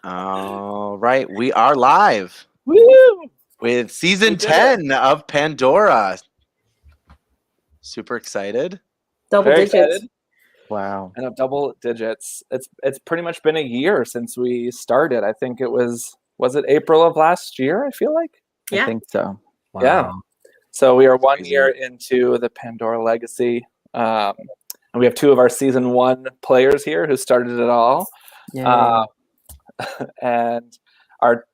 All right, we are live. Woo! With season 10 of Pandora. Super excited. Double Very digits. excited. Wow. And of double digits. It's pretty much been a year since we started. I think it was it April of last year, I feel like? Yeah. I think so. Wow. Yeah. So we are 1 crazy. year into the Pandora legacy. And we have 2 of our season 1 players here who started it all. Yay. And our,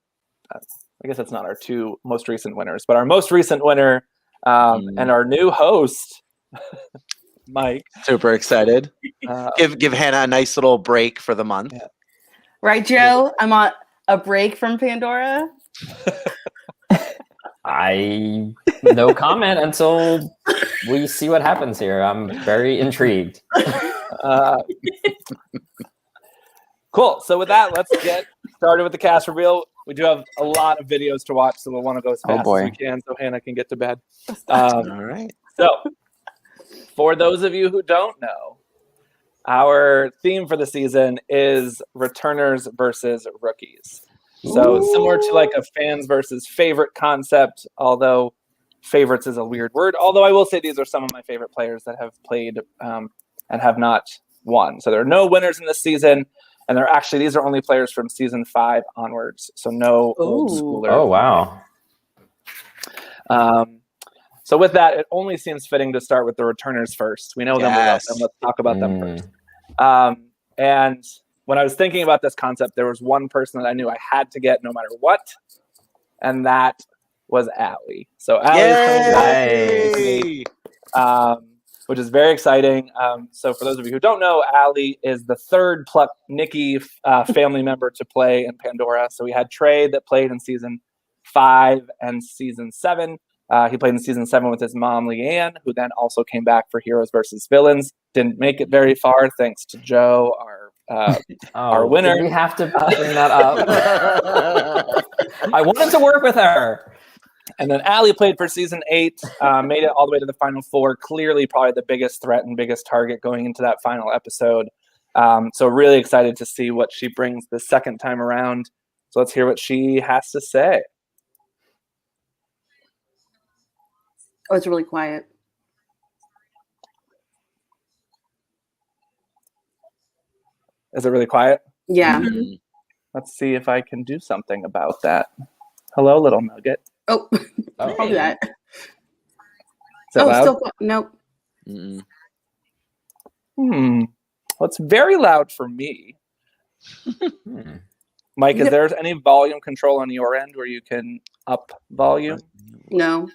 I guess it's not our 2 most recent winners, but our most recent winner and our new host, Mike. Super excited. Give Hannah a nice little break for the month. Yeah. Right, Joe? I'm on a break from Pandora. No comment until we see what happens here. I'm very intrigued. Cool. So with that, let's get started with the cast reveal. We do have a lot of videos to watch, so we'll want to go as fast as we can so Hannah can get to bed. All right. So for those of you who don't know, our theme for the season is returners versus rookies. So similar to like a fans versus favorite concept, although favorites is a weird word. Although I will say these are some of my favorite players that have played and have not won. So there are no winners in this season. And these are only players from season 5 onwards. So no old schoolers. Oh, wow. So with that, it only seems fitting to start with the returners first. We know them, we love them. Let's talk about them first. And when I was thinking about this concept, there was one person that I knew I had to get no matter what, and that was Allie. So Allie is coming back, which is very exciting. So for those of you who don't know, Allie is the third Pluck Nikki family member to play in Pandora. So we had Trey that played in season 5 and season 7. He played in season 7 with his mom, Leanne, who then also came back for Heroes versus Villains. Didn't make it very far, thanks to Joe, our winner. Did we have to bring that up? I wanted to work with her. And then Allie played for season 8, made it all the way to the final 4. Clearly, probably the biggest threat and biggest target going into that final episode. So really excited to see what she brings the second time around. So let's hear what she has to say. Oh, it's really quiet. Is it really quiet? Yeah. Let's see if I can do something about that. Hello, little nugget. Oh, Oh. I'll do that. Is that loud? Still nope. Well, it's very loud for me. Mike, is there any volume control on your end where you can up volume? No.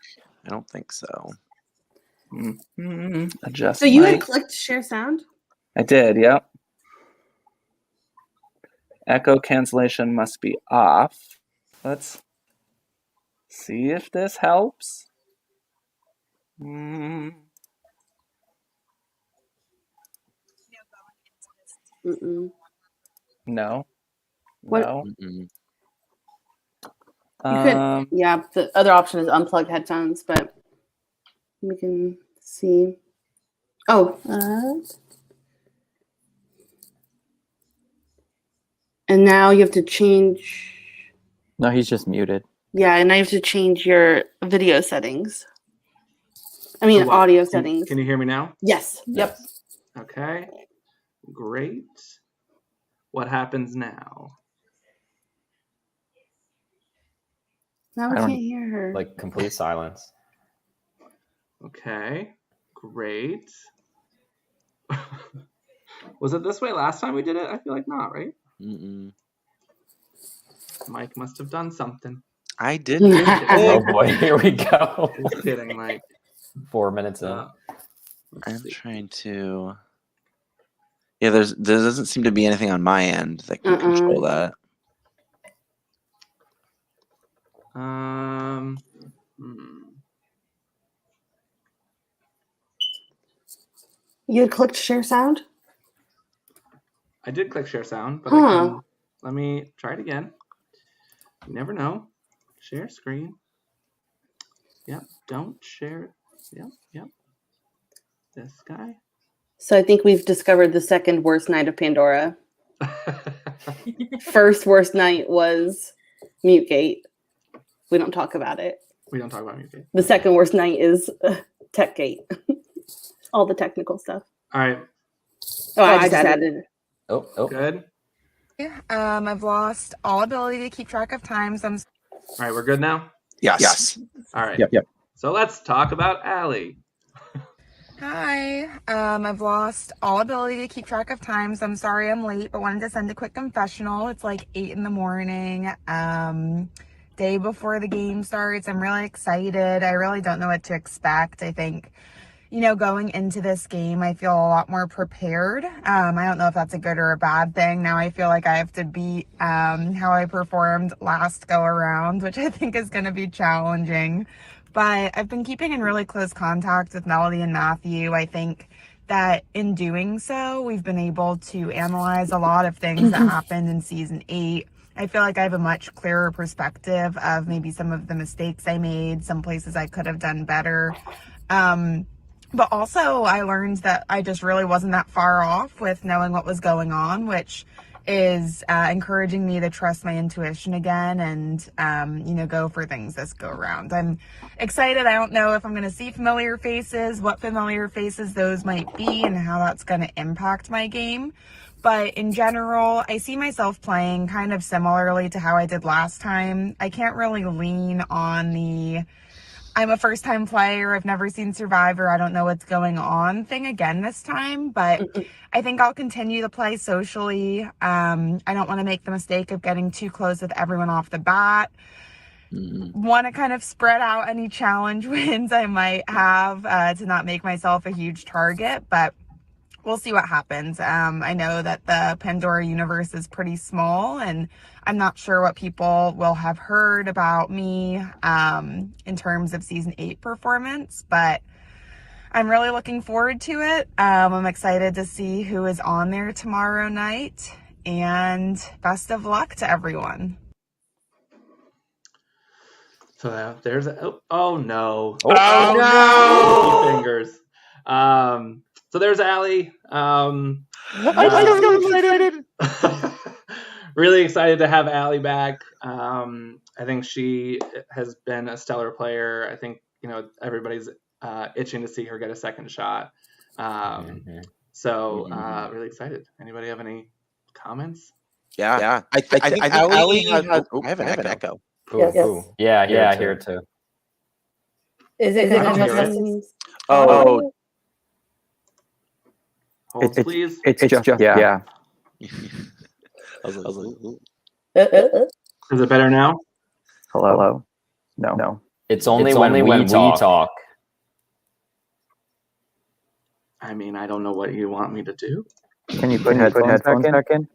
I don't think so. Adjust. So you mic. had clicked share sound? I did, yep. Echo cancellation must be off. Let's see if this helps. Mm-mm. No. What? No. You could, yeah, the other option is unplug headphones, but we can see. Oh, and now you have to change. No, he's just muted. Yeah, and I have to change your video settings. I mean, audio settings. Can you hear me now? Yes. Yep. Okay. Great. What happens now? Now we can't hear her. Like complete silence. Okay. Great. Was it this way last time we did it? I feel like not, right? Mike must have done something. I did. Oh boy, here we go. Just kidding, Mike. 4 minutes in. I'm trying to. Yeah, there doesn't seem to be anything on my end that can control that. You had clicked share sound? I did click share sound, but let me try it again. You never know. Share screen. Yep, don't share it. Yep. This guy. So I think we've discovered the second worst night of Pandora. First worst night was Mutegate. We don't talk about it. We don't talk about Mutegate. The second worst night is Techgate. All the technical stuff. All right. Oh, I just added it. Oh. Good. I've lost all ability to keep track of times. All right, we're good now? Yes. All right. Yep. So let's talk about Allie. Hi. I've lost all ability to keep track of times. I'm sorry I'm late, but wanted to send a quick confessional. It's like 8 a.m. Day before the game starts. I'm really excited. I really don't know what to expect. I think, going into this game, I feel a lot more prepared. I don't know if that's a good or a bad thing. Now I feel like I have to beat how I performed last go around, which I think is going to be challenging. But I've been keeping in really close contact with Melody and Matthew. I think that in doing so, we've been able to analyze a lot of things that happened in season 8. I feel like I have a much clearer perspective of maybe some of the mistakes I made, some places I could have done better. But also I learned that I just really wasn't that far off with knowing what was going on, which is encouraging me to trust my intuition again and, go for things this go around. I'm excited. I don't know if I'm going to see familiar faces, what familiar faces those might be, and how that's going to impact my game. But in general, I see myself playing kind of similarly to how I did last time. I can't really lean on I'm a first-time player, I've never seen Survivor, I don't know what's going on thing again this time, but I think I'll continue to play socially. I don't want to make the mistake of getting too close with everyone off the bat. Want to kind of spread out any challenge wins I might have to not make myself a huge target, but we'll see what happens. I know that the Pandora universe is pretty small, and I'm not sure what people will have heard about me in terms of season 8 performance, but I'm really looking forward to it. I'm excited to see who is on there tomorrow night, and best of luck to everyone. So there's oh no. Oh no! Fingers. So there's Allie. I'm so excited. Really excited to have Allie back. I think she has been a stellar player. I think everybody's itching to see her get a second shot. So really excited. Anybody have any comments? Yeah. I think Allie has. I have an echo. Ooh. Yeah, I hear it too. Is it? I don't hear it. Oh. Hold, please. It's just yeah. I was like, Is it better now? Hello. No. It's only when we talk. I mean, I don't know what you want me to do. Can you put headphones back in?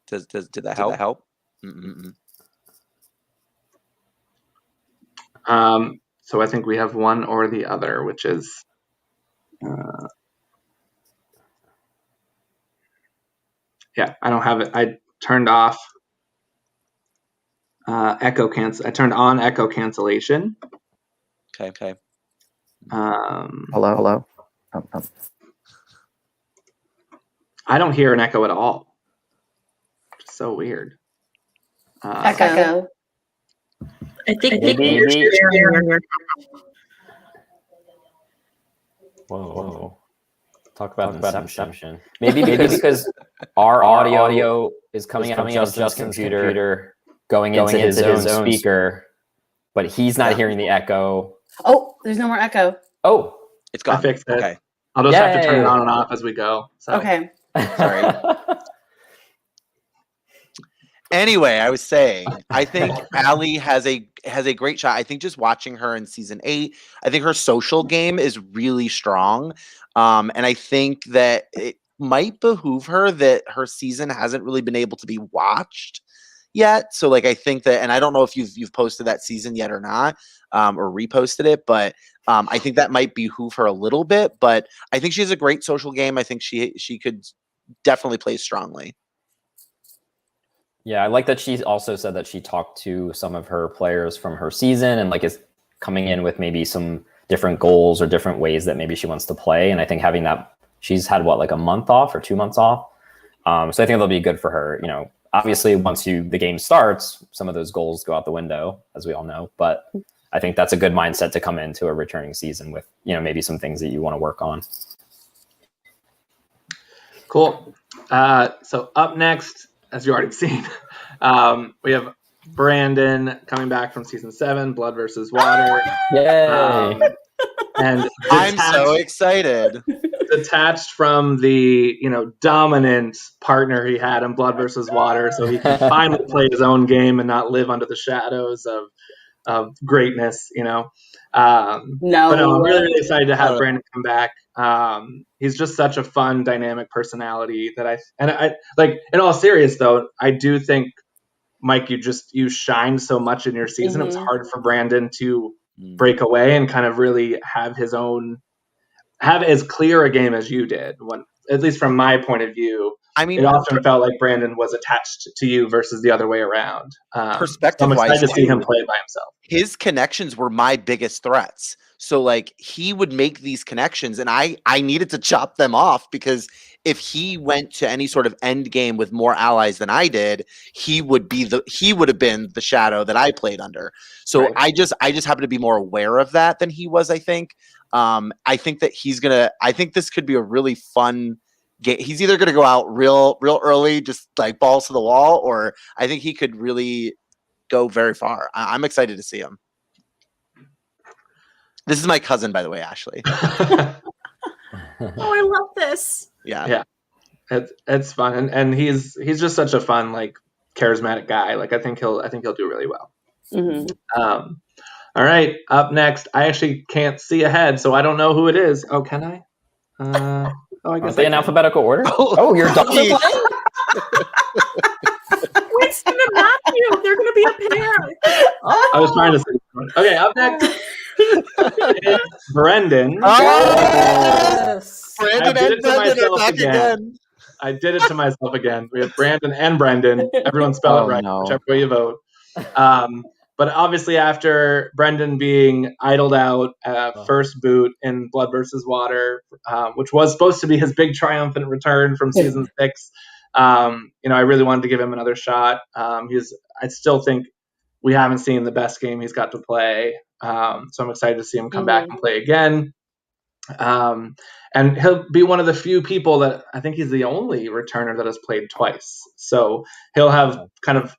Did that help? So I think we have one or the other, which is I don't have it. I turned off echo cancel. I turned on echo cancellation. Okay. Hello. I don't hear an echo at all. It's so weird. Echo. I think Maybe. you're Whoa. Talk about inception. Maybe because our audio is coming out of Justin's computer, going into his own speaker, but he's not hearing the echo. Oh, there's no more echo. Oh, It's gone. I fixed it. Okay. I'll just have to turn it on and off as we go. So. Okay. Sorry. Anyway, I was saying, I think Allie has a great shot. I think just watching her in season 8, I think her social game is really strong. And I think that it might behoove her that her season hasn't really been able to be watched yet. So I think that, and I don't know if you've posted that season yet or not, or reposted it, but I think that might behoove her a little bit. But I think she has a great social game. I think she could definitely play strongly. Yeah, I like that she also said that she talked to some of her players from her season and is coming in with maybe some different goals or different ways that maybe she wants to play. And I think having that, she's had a month off or 2 months off. So I think that'll be good for her. Obviously, once the game starts, some of those goals go out the window, as we all know. But I think that's a good mindset to come into a returning season with, maybe some things that you want to work on. Cool. So up next, as you already seen, we have Brandon coming back from season 7, Blood versus Water. Yay! And I'm so excited. Detached from the dominant partner he had in Blood versus Water, so he can finally play his own game and not live under the shadows of greatness. But I'm really excited to have Brandon come back. He's just such a fun, dynamic personality that I like. In all seriousness, though, I do think, Mike, you shined so much in your season. It was hard for Brandon to break away and kind of really have as clear a game as you did. At least from my point of view, it often felt like Brandon was attached to you versus the other way around. Perspective-wise, I'm excited to see him play it by himself. His connections were my biggest threats. So like he would make these connections and I needed to chop them off, because if he went to any sort of end game with more allies than I did, he would have been the shadow that I played under. So right. I just happen to be more aware of that than he was, I think. I think that I think this could be a really fun game. He's either going to go out real early, just like balls to the wall, or I think he could really go very far. I'm excited to see him. This is my cousin, by the way, Ashley. Oh, I love this. Yeah. It's fun, and he's just such a fun, like, charismatic guy. Like I think he'll do really well. Mm-hmm. All right, up next, I actually can't see ahead, so I don't know who it is. Oh, can I? I guess in alphabetical order. Oh, you're done playing? Winston and Matthew, they're gonna be a pair. I was trying to say. Okay, up next is Brendan. Yes. I did it to myself again. I did it to myself again. We have Brandon and Brendan. Everyone spell it right, whichever way you vote. But obviously, after Brendan being idled out first boot in Blood versus Water, which was supposed to be his big triumphant return from season 6, I really wanted to give him another shot. I still think we haven't seen the best game he's got to play. So I'm excited to see him come back and play again. And he'll be one of the few people that I think he's the only returner that has played twice. So he'll have kind of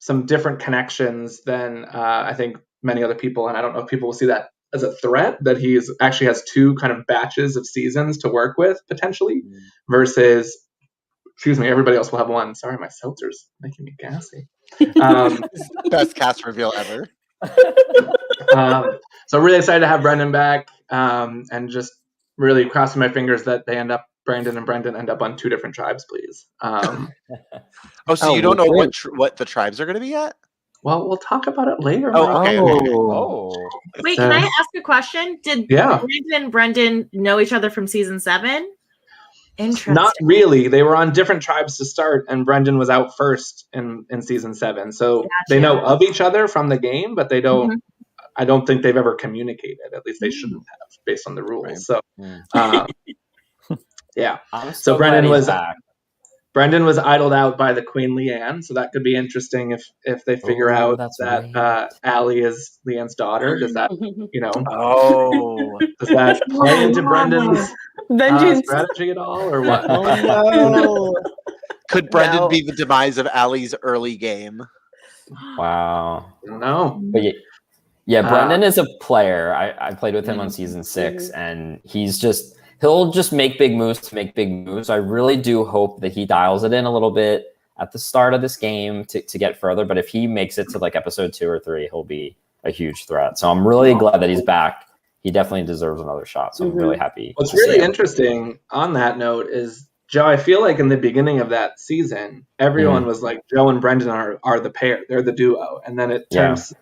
some different connections than I think many other people. And I don't know if people will see that as a threat, that he's actually has 2 kind of batches of seasons to work with potentially versus, everybody else will have 1. Sorry, my seltzer's making me gassy. Best cast reveal ever. So really excited to have Brendan back, and just really crossing my fingers that Brandon and Brendan end up on 2 different tribes, please. So you don't know what the tribes are going to be yet? Well, we'll talk about it later. Okay. Wait, can I ask a question? Did Brandon and Brendan know each other from season 7? Interesting. Not really. They were on different tribes to start, and Brendan was out first in season 7. So they know of each other from the game, but they don't. Mm-hmm. I don't think they've ever communicated. At least they shouldn't have, based on the rules. Right. So, yeah. So Brendan was idled out by the Queen Leanne, so that could be interesting if they figure out that Allie is Leanne's daughter. Does that does that play into Brendan's strategy at all, or what? No. Could Brendan be the demise of Allie's early game? Wow. I don't know. But yeah, Brendan is a player. I played with him on season 6, and he'll just make big moves to make big moves. I really do hope that he dials it in a little bit at the start of this game to get further. But if he makes it to like episode 2 or 3, he'll be a huge threat. So I'm really glad that he's back. He definitely deserves another shot. So I'm really happy. What's really interesting on that note is, Joe, I feel like in the beginning of that season, everyone was like, Joe and Brendan are the pair. They're the duo. And then it turns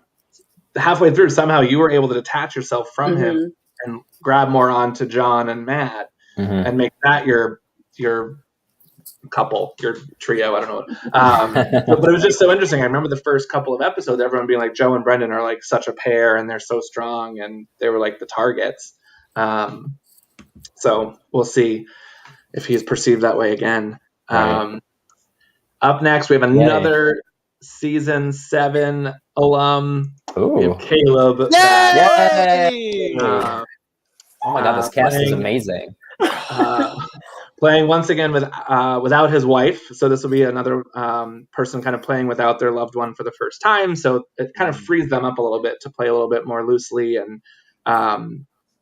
halfway through, somehow you were able to detach yourself from him and grab more onto John and Matt and make that your couple, your trio. I don't know. But it was just so interesting. I remember the first couple of episodes, everyone being like, Joe and Brendan are like such a pair and they're so strong, and they were like the targets. So we'll see if he's perceived that way again. Right. Up next, we have another season 7 alum. Ooh. We have Caleb. Yay! Uh, Oh my god, this cast is amazing. Playing once again without his wife. So this will be another person kind of playing without their loved one for the first time. So it kind of frees them up a little bit to play a little bit more loosely and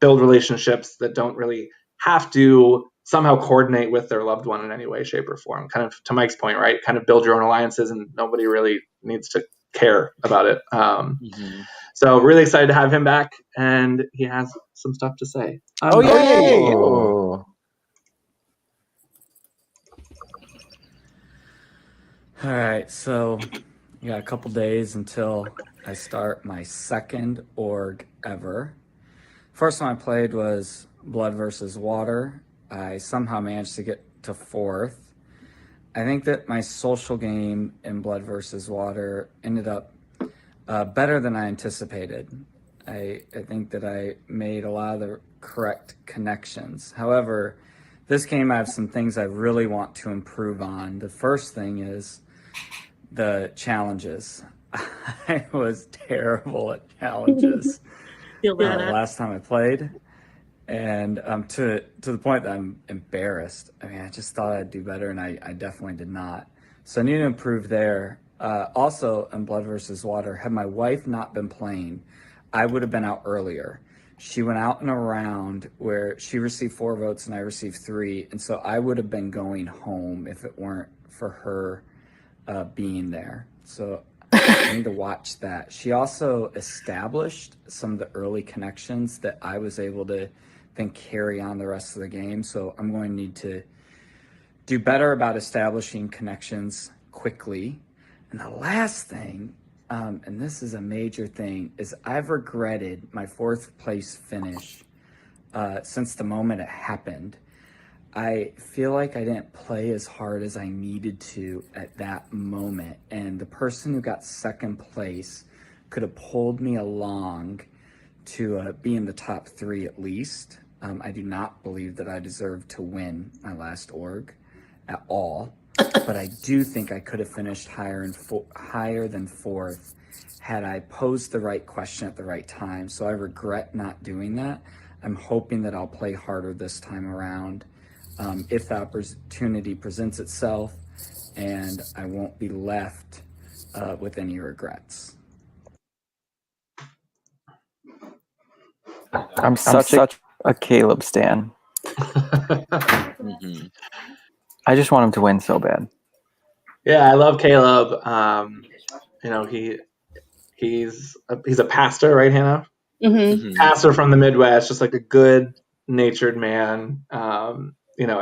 build relationships that don't really have to somehow coordinate with their loved one in any way, shape, or form. Kind of to Mike's point, right? Kind of build your own alliances and nobody really needs to care about it. So really excited to have him back, and he has some stuff to say. Oh, yay! Oh. All right, so we got a couple days until I start my second org ever. First one I played was Blood versus Water. I somehow managed to get to 4th. I think that my social game in Blood versus Water ended up better than I anticipated. I think that I made a lot of the correct connections. However, this game I have some things I really want to improve on. The first thing is the challenges. I was terrible at challenges last time I played. And to the point that I'm embarrassed. I mean, I just thought I'd do better, and I definitely did not. So I need to improve there. Also, in Blood versus Water, had my wife not been playing, I would have been out earlier. She went out in a round where she received 4 votes and I received 3, and so I would have been going home if it weren't for her being there. So I need to watch that. She also established some of the early connections that I was able to then carry on the rest of the game. So I'm going to need to do better about establishing connections quickly. And the last thing, and this is a major thing, is I've regretted my 4th place finish since the moment it happened. I feel like I didn't play as hard as I needed to at that moment. And the person who got 2nd place could have pulled me along to be in the top 3 at least. I do not believe that I deserved to win my last org at all. But I do think I could have finished higher than 4th had I posed the right question at the right time. So I regret not doing that. I'm hoping that I'll play harder this time around if the opportunity presents itself, and I won't be left with any regrets. I'm such a Caleb stan. I just want him to win so bad. Yeah, I love Caleb. He's a pastor, right, Hannah? Pastor from the Midwest, just like a good-natured man. I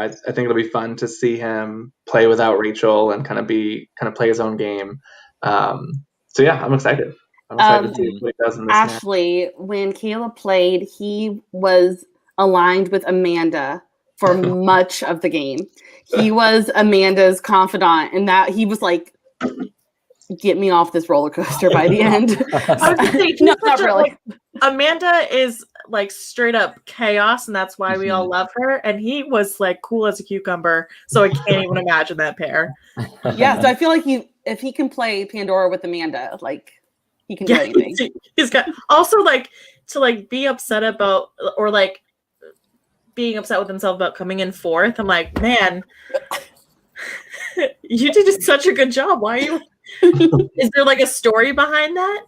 think it'll be fun to see him play without Rachel and kind of play his own game. So yeah, I'm excited. I'm excited to see what he does in this Ashley, when Caleb played, he was aligned with Amanda for much of the game. He was Amanda's confidant, and that he was like, get me off this roller coaster by the end. I was gonna say, no, not really. Amanda is like straight up chaos, and that's why we all love her. And he was like cool as a cucumber, so I can't even imagine that pair. Yeah, so I feel like if he can play Pandora with Amanda, like he can do anything. He's got also like to like be upset about or like being upset with himself about coming in 4th. I'm like, man, you did such a good job. Why are you? Is there like a story behind that?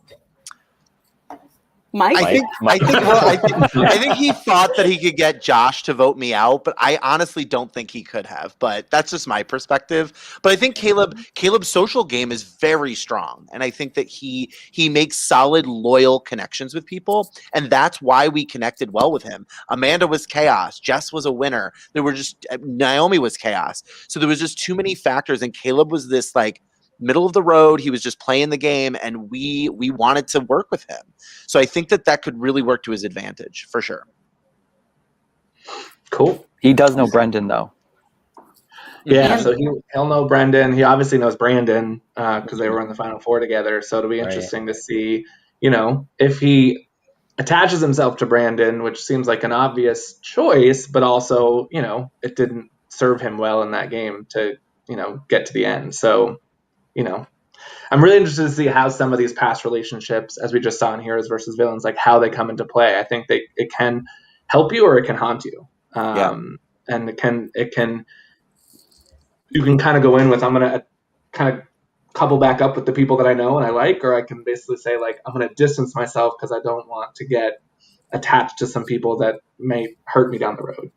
Mike? I think he thought that he could get Josh to vote me out, but I honestly don't think he could have. But that's just my perspective. But I think Caleb's social game is very strong, and I think that he makes solid, loyal connections with people, and that's why we connected well with him. Amanda was chaos. Jess was a winner. Naomi was chaos. So there was just too many factors, and Caleb was this like middle of the road. He was just playing the game, and we wanted to work with him. So I think that could really work to his advantage for sure. Cool. He does know Brendan though. Yeah, so he'll know Brendan. He obviously knows Brandon because they were in the Final Four together. So it'll be interesting to see, if he attaches himself to Brandon, which seems like an obvious choice, but also, it didn't serve him well in that game to get to the end. So, I'm really interested to see how some of these past relationships, as we just saw in Heroes versus Villains, like how they come into play. I think it can help you or it can haunt you. And you can kind of go in with, I'm going to kind of couple back up with the people that I know and I like, or I can basically say, like, I'm going to distance myself because I don't want to get attached to some people that may hurt me down the road,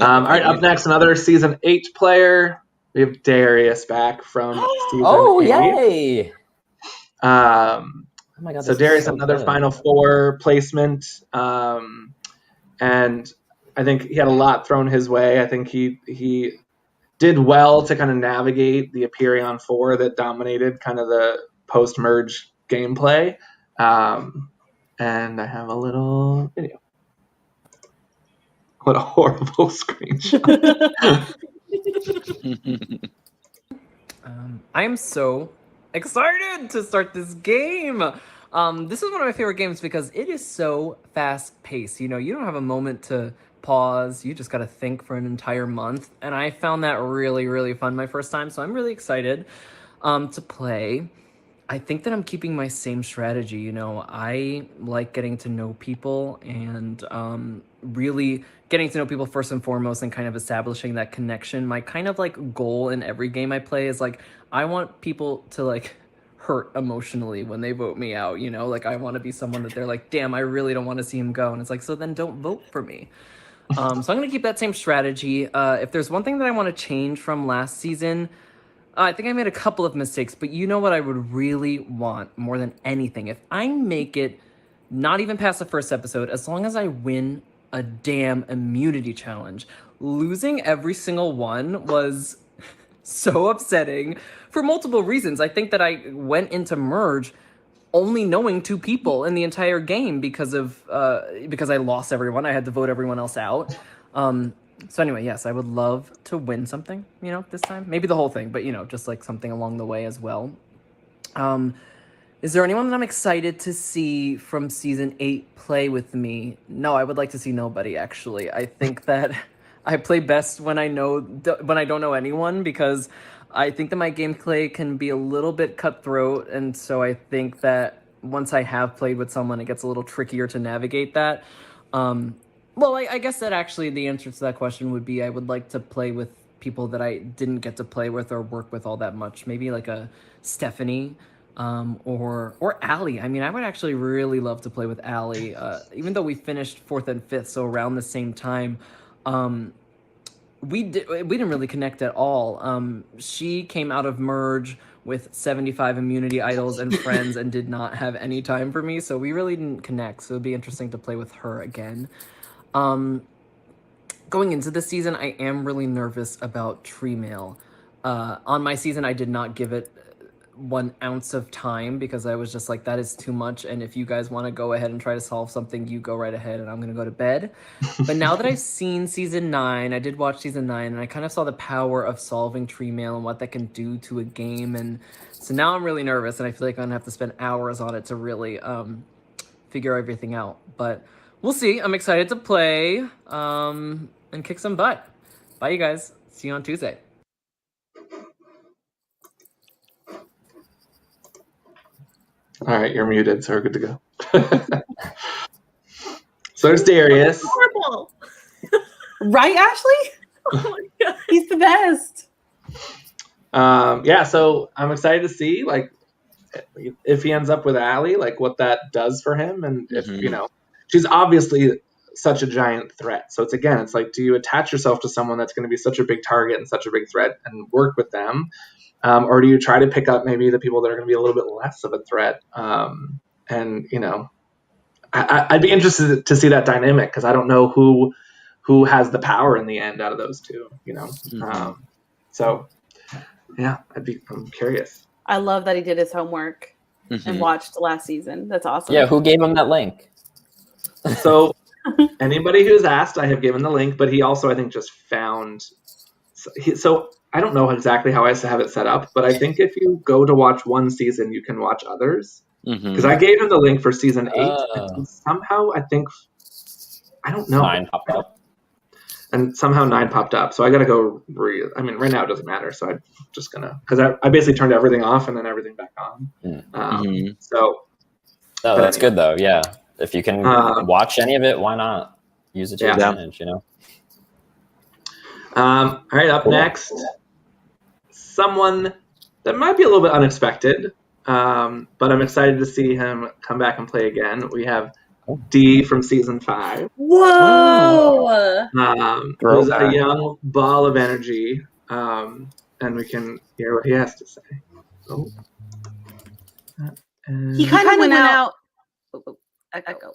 All right, up next, another season 8 player. We have Darius back from season 8. Yay! Oh my God, so Darius, another good. Final Four placement. And I think he had a lot thrown his way. I think he did well to kind of navigate the Aperion 4 that dominated kind of the post-merge gameplay. And I have a little video. What a horrible screenshot. I am so excited to start this game. This is one of my favorite games because it is so fast-paced. You don't have a moment to pause. You just got to think for an entire month. And I found that really, really fun my first time. So I'm really excited to play. I think that I'm keeping my same strategy. I like getting to know people and really getting to know people first and foremost and kind of establishing that connection. My kind of like goal in every game I play is like, I want people to like hurt emotionally when they vote me out. Like I want to be someone that they're like, damn, I really don't want to see him go. And it's like, so then don't vote for me. So I'm going to keep that same strategy. If there's one thing that I want to change from last season, I think I made a couple of mistakes, but you know what I would really want more than anything? If I make it not even past the first episode, as long as I win a damn immunity challenge. Losing every single one was so upsetting for multiple reasons. I think that I went into Merge only knowing 2 people in the entire game because I lost everyone. I had to vote everyone else out. So anyway, yes, I would love to win something, this time. Maybe the whole thing, but, just like something along the way as well. Is there anyone that I'm excited to see from Season 8 play with me? No, I would like to see nobody, actually. I think that I play best when I don't know anyone, because I think that my gameplay can be a little bit cutthroat, and so I think that once I have played with someone, it gets a little trickier to navigate that. Well, I guess that actually the answer to that question would be I would like to play with people that I didn't get to play with or work with all that much. Maybe like a Stephanie or Allie. I mean, I would actually really love to play with Allie, even though we finished 4th and 5th, so around the same time. We didn't really connect at all. She came out of Merge with 75 immunity idols and friends and did not have any time for me, so we really didn't connect. So it'd be interesting to play with her again. Going into this season, I am really nervous about Tree Mail. On my season, I did not give it 1 ounce of time because I was just like, that is too much. And if you guys want to go ahead and try to solve something, you go right ahead and I'm going to go to bed. But now that I've seen season 9, I did watch season 9 and I kind of saw the power of solving Tree Mail and what that can do to a game. And so now I'm really nervous and I feel like I'm going to have to spend hours on it to really figure everything out. But we'll see. I'm excited to play and kick some butt. Bye, you guys. See you on Tuesday. All right, you're muted, so we're good to go. So there's Darius. Horrible. Right, Ashley? Oh my God. He's the best. Yeah, so I'm excited to see, like, if he ends up with Allie, like, what that does for him. And if, she's obviously such a giant threat. So it's like, do you attach yourself to someone that's going to be such a big target and such a big threat and work with them? Or do you try to pick up maybe the people that are going to be a little bit less of a threat? And, I'd be interested to see that dynamic because I don't know who has the power in the end out of those two, So, yeah, I'm curious. I love that he did his homework and watched last season. That's awesome. Yeah, who gave him that link? So anybody who's asked, I have given the link, but he also, I think, just found... So I don't know exactly how I have it set up, but I think if you go to watch one season, you can watch others. Because I gave him the link for season 8, and somehow I think... I don't know. 9 popped up. and somehow 9 popped up. So I got to go right now it doesn't matter. So I'm just going to, because I basically turned everything off and then everything back on. So. No, that's good though. Yeah. If you can watch any of it, why not use it to your advantage, you know? All right, up next, someone that might be a little bit unexpected, but I'm excited to see him come back and play again. We have D from season 5. Whoa! Who's a young ball of energy, and we can hear what he has to say. Oh. He kind of went out. Echo.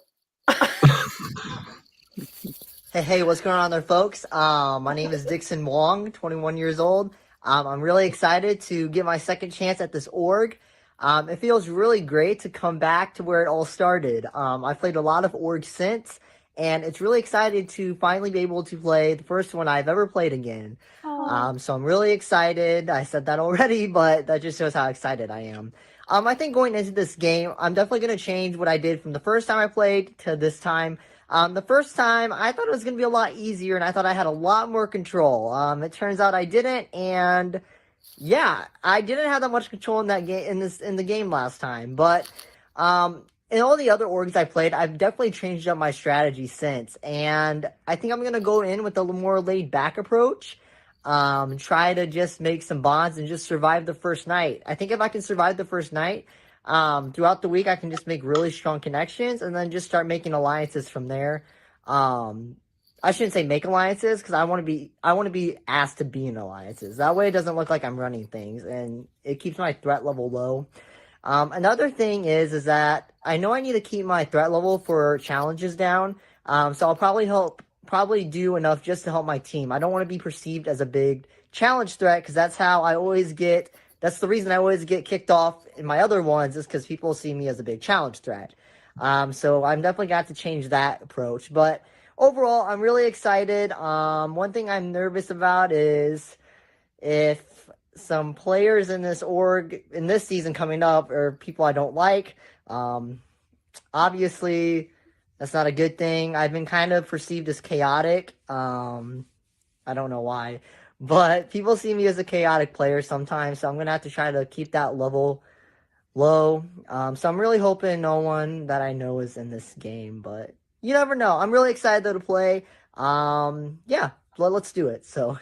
Hey, what's going on there, folks? My name is Dixon Wong, 21 years old. I'm really excited to get my second chance at this org. It feels really great to come back to where it all started. I've played a lot of orgs since, and it's really excited to finally be able to play the first one I've ever played again. So I'm really excited. I said that already, but that just shows how excited I am. I think going into this game, I'm definitely going to change what I did from the first time I played to this time. The first time, I thought it was going to be a lot easier, and I thought I had a lot more control. It turns out I didn't, and yeah, I didn't have that much control in that game in the game last time. But in all the other orgs I played, I've definitely changed up my strategy since, and I think I'm going to go in with a little more laid back approach. Try to just make some bonds and just survive the first night. I think if I can survive the first night, throughout the week, I can just make really strong connections and then just start making alliances from there. I shouldn't say make alliances because I want to be asked to be in alliances. That way it doesn't look like I'm running things and it keeps my threat level low. Another thing is that I know I need to keep my threat level for challenges down. So I'll probably do enough just to help my team. I don't want to be perceived as a big challenge threat because that's the reason I always get kicked off in my other ones is because people see me as a big challenge threat. So I'm definitely got to change that approach. But overall, I'm really excited. One thing I'm nervous about is if some players in this org in this season coming up are people I don't like. Obviously, that's not a good thing. I've been kind of perceived as chaotic. I don't know why. But people see me as a chaotic player sometimes, so I'm going to have to try to keep that level low. So I'm really hoping no one that I know is in this game, but you never know. I'm really excited though to play. Yeah, let's do it. So.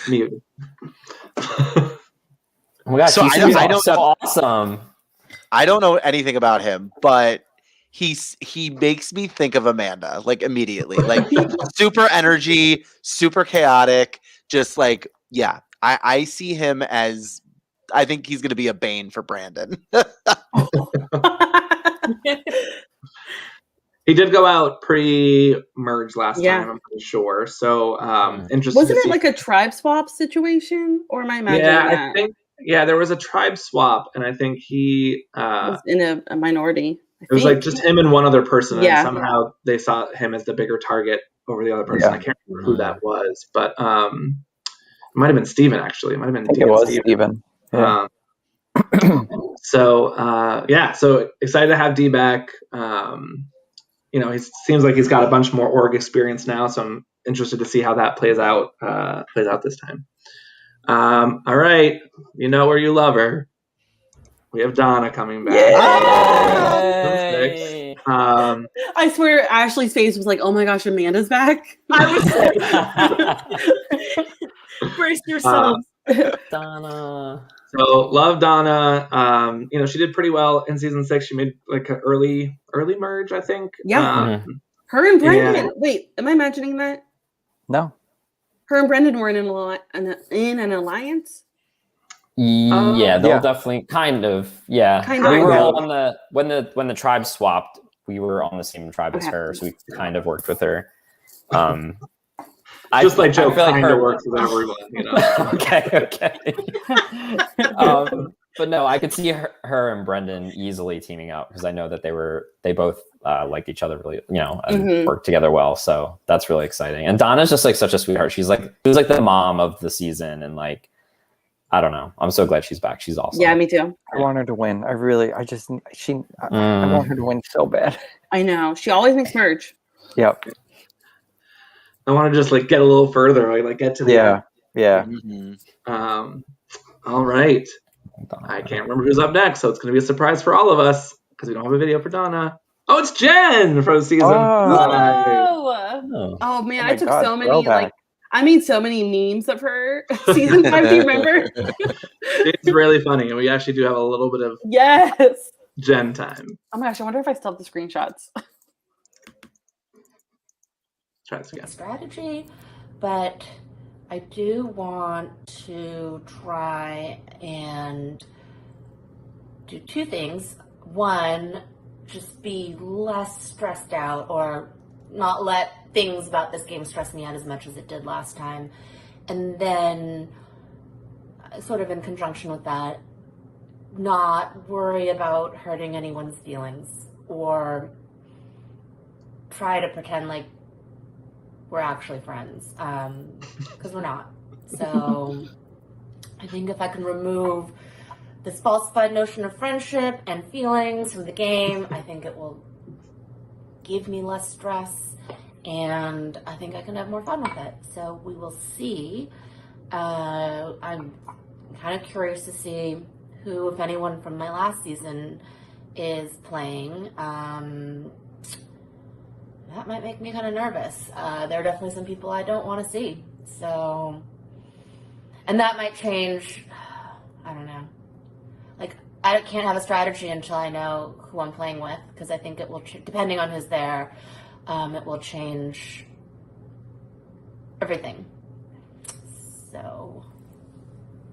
Mute. Oh my gosh, So I don't so awesome. I don't know anything about him, but he makes me think of Amanda, like immediately. Like super energy, super chaotic, just like, yeah. I see him as, I think he's gonna be a bane for Brandon. He did go out pre-merge last time, I'm pretty sure. So interesting. Wasn't it like a tribe swap situation? Or am I imagining that? I think there was a tribe swap, and I think he was in a minority. It was like just him and one other person, and somehow they saw him as the bigger target over the other person. I can't remember who that was, but it might have been Steven, actually. It might have been Steven. Yeah. So excited to have D back. He seems like he's got a bunch more org experience now, so I'm interested to see how that plays out this time. All right, you know where you love her. We have Donna coming back. I swear Ashley's face was like, oh my gosh, Amanda's back. I was like, brace yourselves. Donna. So love Donna. She did pretty well in season 6. She made like an early merge, I think. Yeah. Her and Brendan. Yeah. Wait, am I imagining that? No. Her and Brendan were in an alliance. Yeah, they'll definitely kind of. Yeah, we were all on the when the tribe swapped. We were on the same tribe as her, so we kind of worked with her. Just like Joe kind of works with everyone, Okay. But no, I could see her and Brendan easily teaming up because I know that they both liked each other really, and worked together well. So that's really exciting. And Donna's just like such a sweetheart. She was like the mom of the season, and like, I don't know. I'm so glad she's back. She's awesome. Yeah, me too. I want her to win. I want her to win so bad. I know. She always makes merch. Yep. I want to just like get a little further, like get to the end. Yeah. All right. I can't remember who's up next, so it's going to be a surprise for all of us because we don't have a video for Donna. Oh, it's Jen from season 5. Oh man, my I took God, so many throwback. I made so many memes of her season 5. Do you remember? It's really funny, and we actually do have a little bit of Yes. Jen time. Oh my gosh, I wonder if I still have the screenshots. Try this again. Strategy, but I do want to try and do two things. One, just be less stressed out or not let things about this game stress me out as much as it did last time. And then, sort of in conjunction with that, not worry about hurting anyone's feelings or try to pretend like we're actually friends, because we're not. So I think if I can remove this falsified notion of friendship and feelings from the game, I think it will give me less stress, and I think I can have more fun with it. So we will see. I'm kind of curious to see who, if anyone, from my last season is playing. That might make me kind of nervous. There are definitely some people I don't want to see. So, and that might change. I don't know. Like, I can't have a strategy until I know who I'm playing with, because I think it will, depending on who's there, it will change everything. So,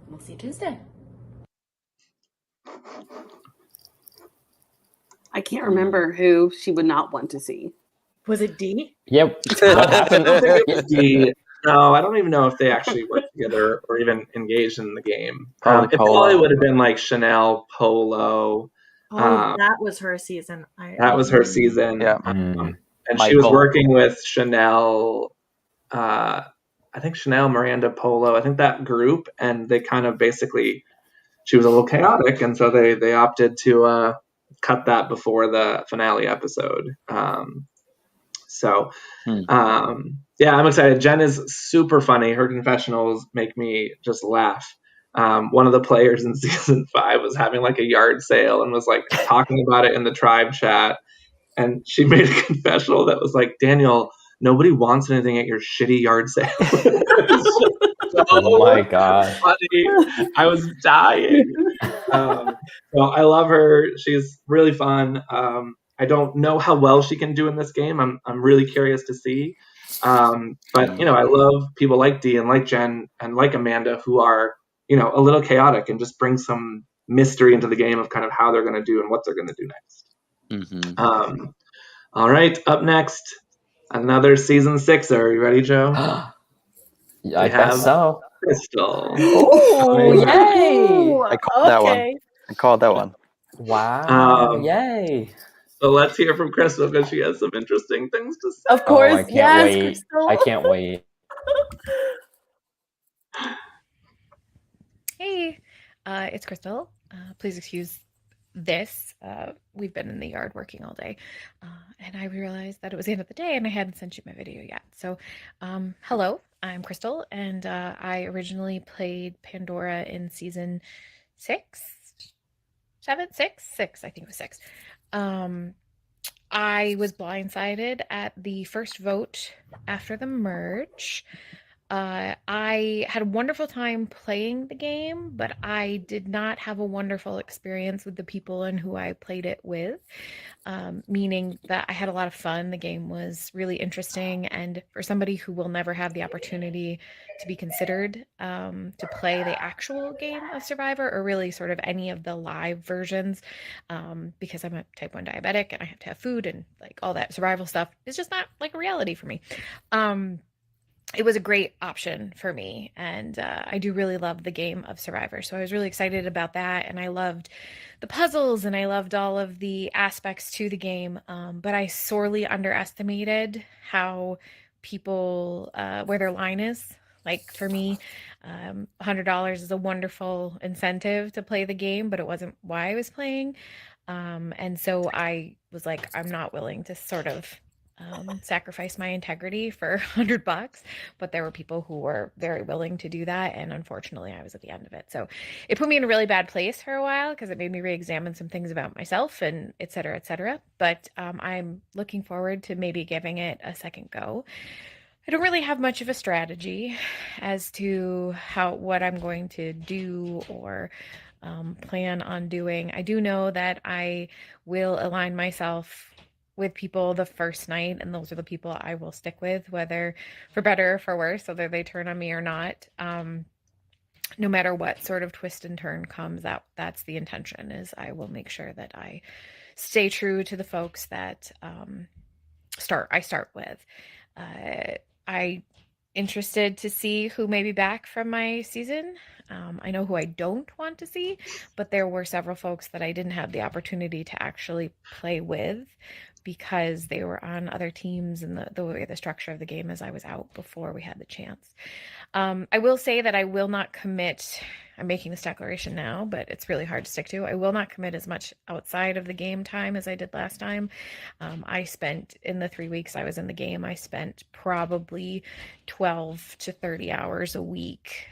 we'll see Tuesday. I can't remember who she would not want to see. Was it D? Yep. What happened? I don't think it was D. No, I don't even know if they actually worked together or even engaged in the game. It probably would have been like Chanel, Polo. Oh, that was her season. That was her season. Yeah. And she was working with Chanel, I think Chanel, Miranda, Polo, I think that group. And they kind of basically, she was a little chaotic. And so they opted to cut that before the finale episode. Yeah, I'm excited. Jen is super funny. Her confessionals make me just laugh. One of the players in season 5 was having like a yard sale and was like talking about it in the tribe chat. And she made a confessional that was like, Daniel, nobody wants anything at your shitty yard sale. Oh my God. Funny. I was dying. So I love her. She's really fun. I don't know how well she can do in this game. I'm really curious to see. But I love people like Dee and like Jen and like Amanda who are, a little chaotic and just bring some mystery into the game of kind of how they're going to do and what they're going to do next. All right, up next, another season 6. Are you ready, Joe? I guess so. Crystal. Oh, yay! I called that one. I called that one. Wow! Yay! So let's hear from Crystal because she has some interesting things to say. Of course, I can't yes, wait. Crystal. I can't wait. Hey, it's Crystal. Please excuse this. We've been in the yard working all day, and I realized that it was the end of the day and I hadn't sent you my video yet. So, hello, I'm Crystal, and I originally played Pandora in season 6, I think it was 6. I was blindsided at the first vote after the merge. I had a wonderful time playing the game, but I did not have a wonderful experience with the people and who I played it with, meaning that I had a lot of fun. The game was really interesting, and for somebody who will never have the opportunity to be considered to play the actual game of Survivor, or really sort of any of the live versions, because I'm a type 1 diabetic and I have to have food and like all that survival stuff is just not like a reality for me. It was a great option for me, and I do really love the game of Survivor, so I was really excited about that, and I loved the puzzles, and I loved all of the aspects to the game, but I sorely underestimated how people, where their line is. Like, for me, $100 is a wonderful incentive to play the game, but it wasn't why I was playing. And so I was like, I'm not willing to sort of sacrifice my integrity for $100, but there were people who were very willing to do that, and unfortunately I was at the end of it. So it put me in a really bad place for a while because it made me re-examine some things about myself and et cetera, but I'm looking forward to maybe giving it a second go. I don't really have much of a strategy as to what I'm going to do or plan on doing. I do know that I will align myself with people the first night, and those are the people I will stick with, whether for better or for worse, whether they turn on me or not. No matter what sort of twist and turn comes, that's the intention, is I will make sure that I stay true to the folks that I start with. I interested to see who may be back from my season. I know who I don't want to see, but there were several folks that I didn't have the opportunity to actually play with because they were on other teams and the way the structure of the game as I was out before we had the chance. I will say that I will not commit. I'm making this declaration now, but it's really hard to stick to. I will not commit as much outside of the game time as I did last time. I spent, in the 3 weeks I was in the game, I spent probably 12 to 30 hours a week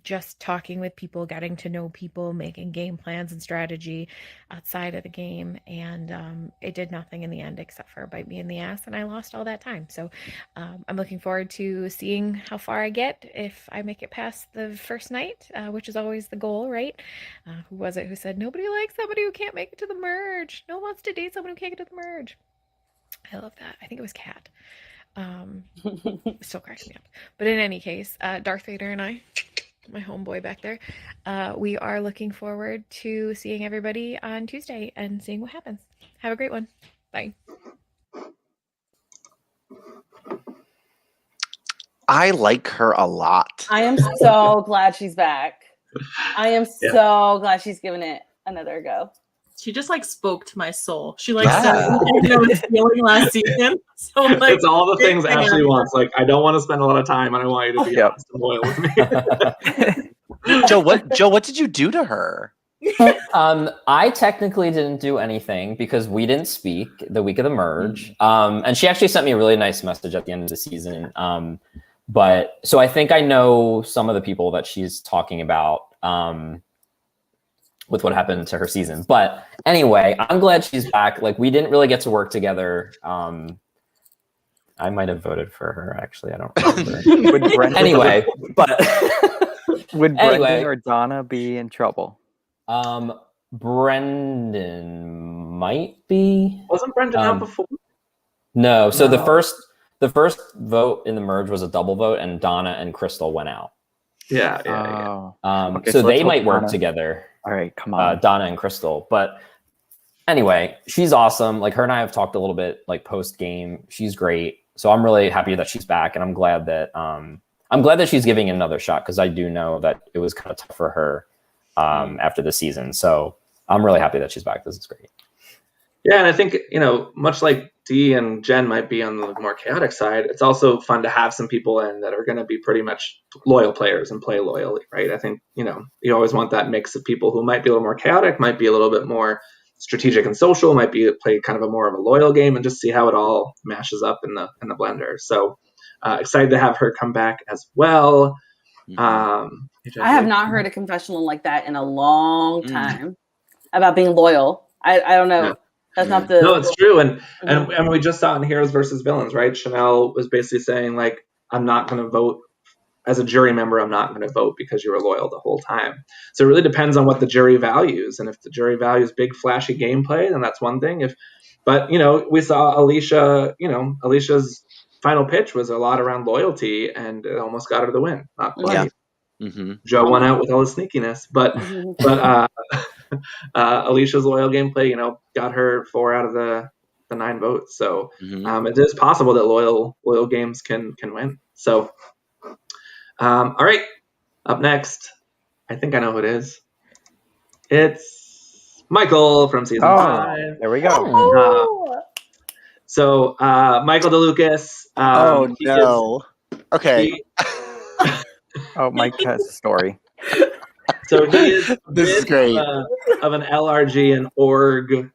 just talking with people, getting to know people, making game plans and strategy outside of the game. And it did nothing in the end except for bite me in the ass, and I lost all that time. So I'm looking forward to seeing how far I get if I make it past the first night, which is always the goal, right? Who was it who said, nobody likes somebody who can't make it to the merge? No one wants to date someone who can't get to the merge. I love that. I think it was Kat. Still cracks me up. But in any case, Darth Vader and I, my homeboy back there, we are looking forward to seeing everybody on Tuesday and seeing what happens. Have a great one. Bye. I like her a lot. I am so glad she's back. I am so glad she's giving it another go. She just like spoke to my soul. She like said everything I was feeling last season. So like, it's all the things Ashley wants. Like, I don't want to spend a lot of time, and I want you to be honest and loyal with me. Joe, what did you do to her? I technically didn't do anything because we didn't speak the week of the merge. And she actually sent me a really nice message at the end of the season. But so I think I know some of the people that she's talking about with what happened to her season. But anyway, I'm glad she's back. Like, we didn't really get to work together. I might have voted for her, actually. I don't remember. Anyway, but would Brendan or Donna be in trouble? Brendan might be. Wasn't Brendan out before? No. So the first vote in the merge was a double vote, and Donna and Crystal went out. Yeah. Okay, so they might work together. All right, come on, Donna and Crystal. But anyway, she's awesome. Like, her and I have talked a little bit, like, post game. She's great. So I'm really happy that she's back, and I'm glad that she's giving it another shot, because I do know that it was kind of tough for her after the season. So I'm really happy that she's back. This is great. Yeah, and I think, much like Dee and Jen might be on the more chaotic side, it's also fun to have some people in that are going to be pretty much loyal players and play loyally, right? I think, you always want that mix of people who might be a little more chaotic, might be a little bit more strategic and social, might be play kind of a more of a loyal game, and just see how it all mashes up in the blender. So excited to have her come back as well. I have not heard a confessional like that in a long time about being loyal. I don't know. Yeah. That's not the. No, it's true. And we just saw in Heroes versus Villains, right? Chanel was basically saying, like, I'm not going to vote as a jury member. I'm not going to vote because you were loyal the whole time. So it really depends on what the jury values. And if the jury values big, flashy gameplay, then that's one thing. But we saw Alicia, Alicia's final pitch was a lot around loyalty, and it almost got her the win. Not quite. Yeah. Mm-hmm. Joe won out with all his sneakiness, but Alicia's loyal gameplay, got her 4 out of the 9 votes. So it is possible that loyal games can win. So, all right, up next, I think I know who it is. It's Michael from season 5. There we go. So Michael DeLucas. No. Okay. Mike has a story. So he is This is great. of an LRG and org.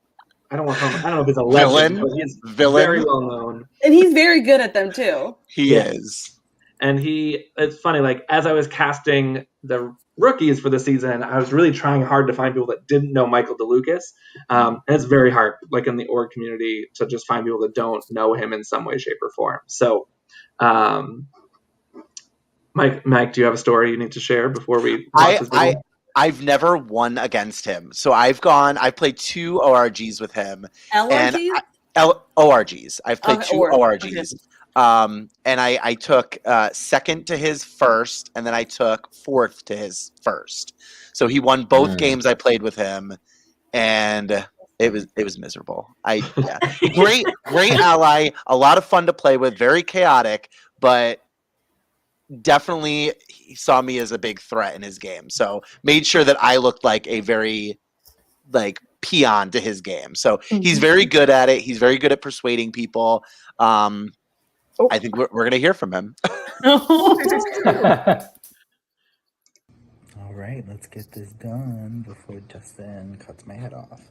I don't know if it's a legend, but he's very well known. And he's very good at them too. He is. And it's funny, like as I was casting the rookies for the season, I was really trying hard to find people that didn't know Michael DeLucas. And it's very hard, like in the org community, to just find people that don't know him in some way, shape, or form. So, Mike, do you have a story you need to share before we watch this video? I've never won against him. So I've played 2 ORGs with him. LRGs? ORGs. I've played 2 ORGs. Okay. And I took second to his first, and then I took 4th to his first. So he won both games I played with him, and it was miserable. Great ally, a lot of fun to play with, very chaotic, but definitely he saw me as a big threat in his game. So made sure that I looked like a very peon to his game. So he's very good at it. He's very good at persuading people. I think we're going to hear from him. All right, let's get this done before Justin cuts my head off.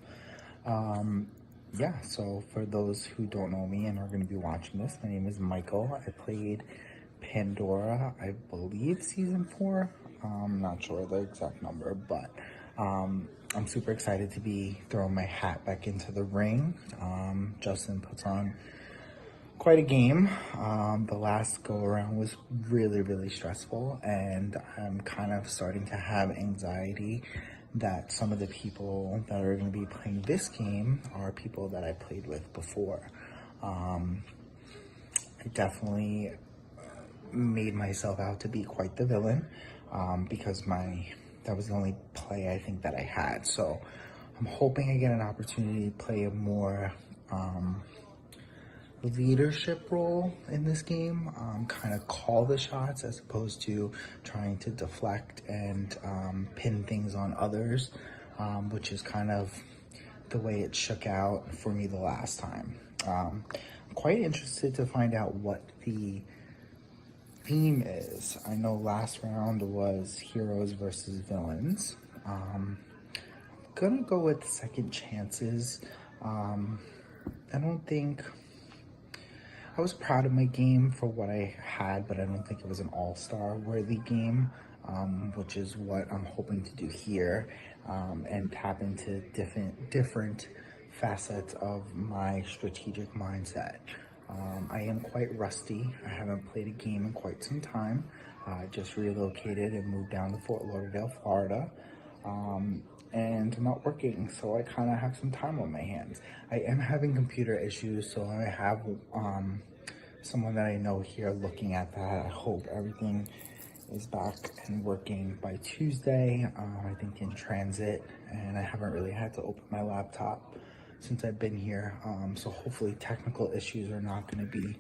Yeah, so for those who don't know me and are going to be watching this, my name is Michael. I played Pandora, I believe season 4. I'm not sure the exact number, but I'm super excited to be throwing my hat back into the ring. Justin puts on quite a game. The last go around was really, really stressful, and I'm kind of starting to have anxiety that some of the people that are going to be playing this game are people that I played with before. I definitely made myself out to be quite the villain, because that was the only play I think that I had. So I'm hoping I get an opportunity to play a more leadership role in this game, kind of call the shots as opposed to trying to deflect and pin things on others, which is kind of the way it shook out for me the last time. I'm quite interested to find out what the theme is. I know last round was heroes versus villains. I'm gonna go with second chances. I was proud of my game for what I had, but I don't think it was an all-star worthy game, which is what I'm hoping to do here, and tap into different facets of my strategic mindset. I am quite rusty. I haven't played a game in quite some time. I just relocated and moved down to Fort Lauderdale, Florida. And I'm not working, so I kind of have some time on my hands. I am having computer issues, so I have someone that I know here looking at that. I hope everything is back and working by Tuesday. I think in transit, and I haven't really had to open my laptop since I've been here, so hopefully technical issues are not going to be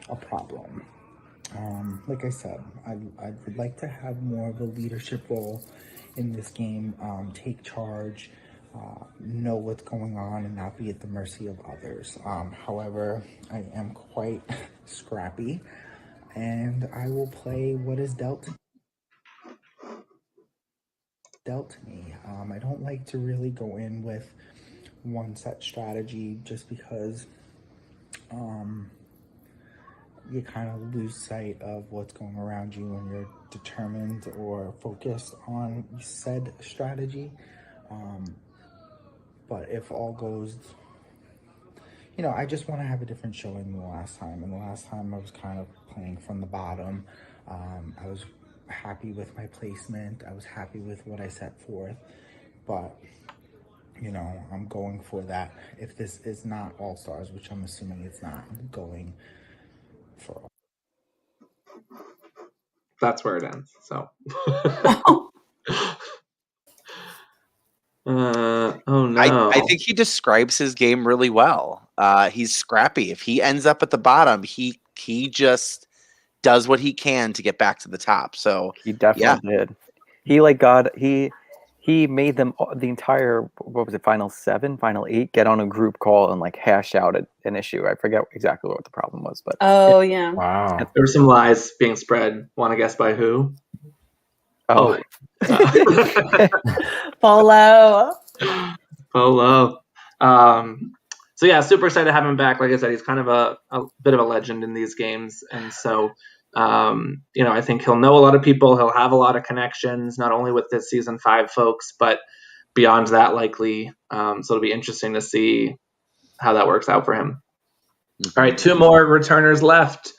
a problem. Like I said, I would like to have more of a leadership role in this game, take charge, know what's going on, and not be at the mercy of others. However, I am quite scrappy, and I will play what is dealt to me. I don't like to really go in with one set strategy just because you kind of lose sight of what's going around you when you're determined or focused on said strategy. But if all goes, I just want to have a different showing than the last time. And the last time I was kind of playing from the bottom. I was happy with my placement. I was happy with what I set forth. But, I'm going for that. If this is not All-Stars, which I'm assuming it's not, I'm going for all. That's where it ends. So. Oh no! I think he describes his game really well. He's scrappy. If he ends up at the bottom, he just does what he can to get back to the top. So he definitely did. He made them the entire final 7, final 8 get on a group call and hash out an issue. I forget exactly what the problem was, but yeah. Wow, there were some lies being spread. Want to guess by who? Oh. Polo. Polo. So yeah, super excited to have him back. Like I said, he's kind of a bit of a legend in these games, and so I think he'll know a lot of people. He'll have a lot of connections, not only with this season 5 folks, but beyond that, likely. So it'll be interesting to see how that works out for him. All right, 2 more returners left.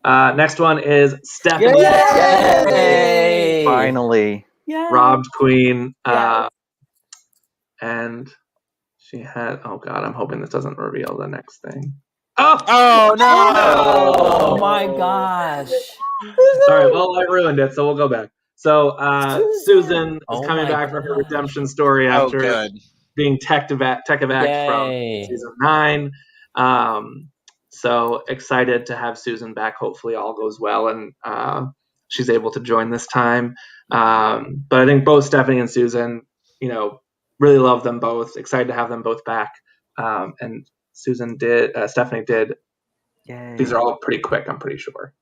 Next one is Stephanie. Yay! Finally. Robbed Queen. Yes. And she had, oh God, I'm hoping this doesn't reveal the next thing. Oh no! Oh my gosh. All right, well, I ruined it, so we'll go back. So Susan is Oh coming my back for her redemption story after being tech evac from season 9. So excited to have Susan back. Hopefully all goes well and she's able to join this time. But I think both Stephanie and Susan, really love them both. Excited to have them both back. And Stephanie did. Yay. These are all pretty quick, I'm pretty sure.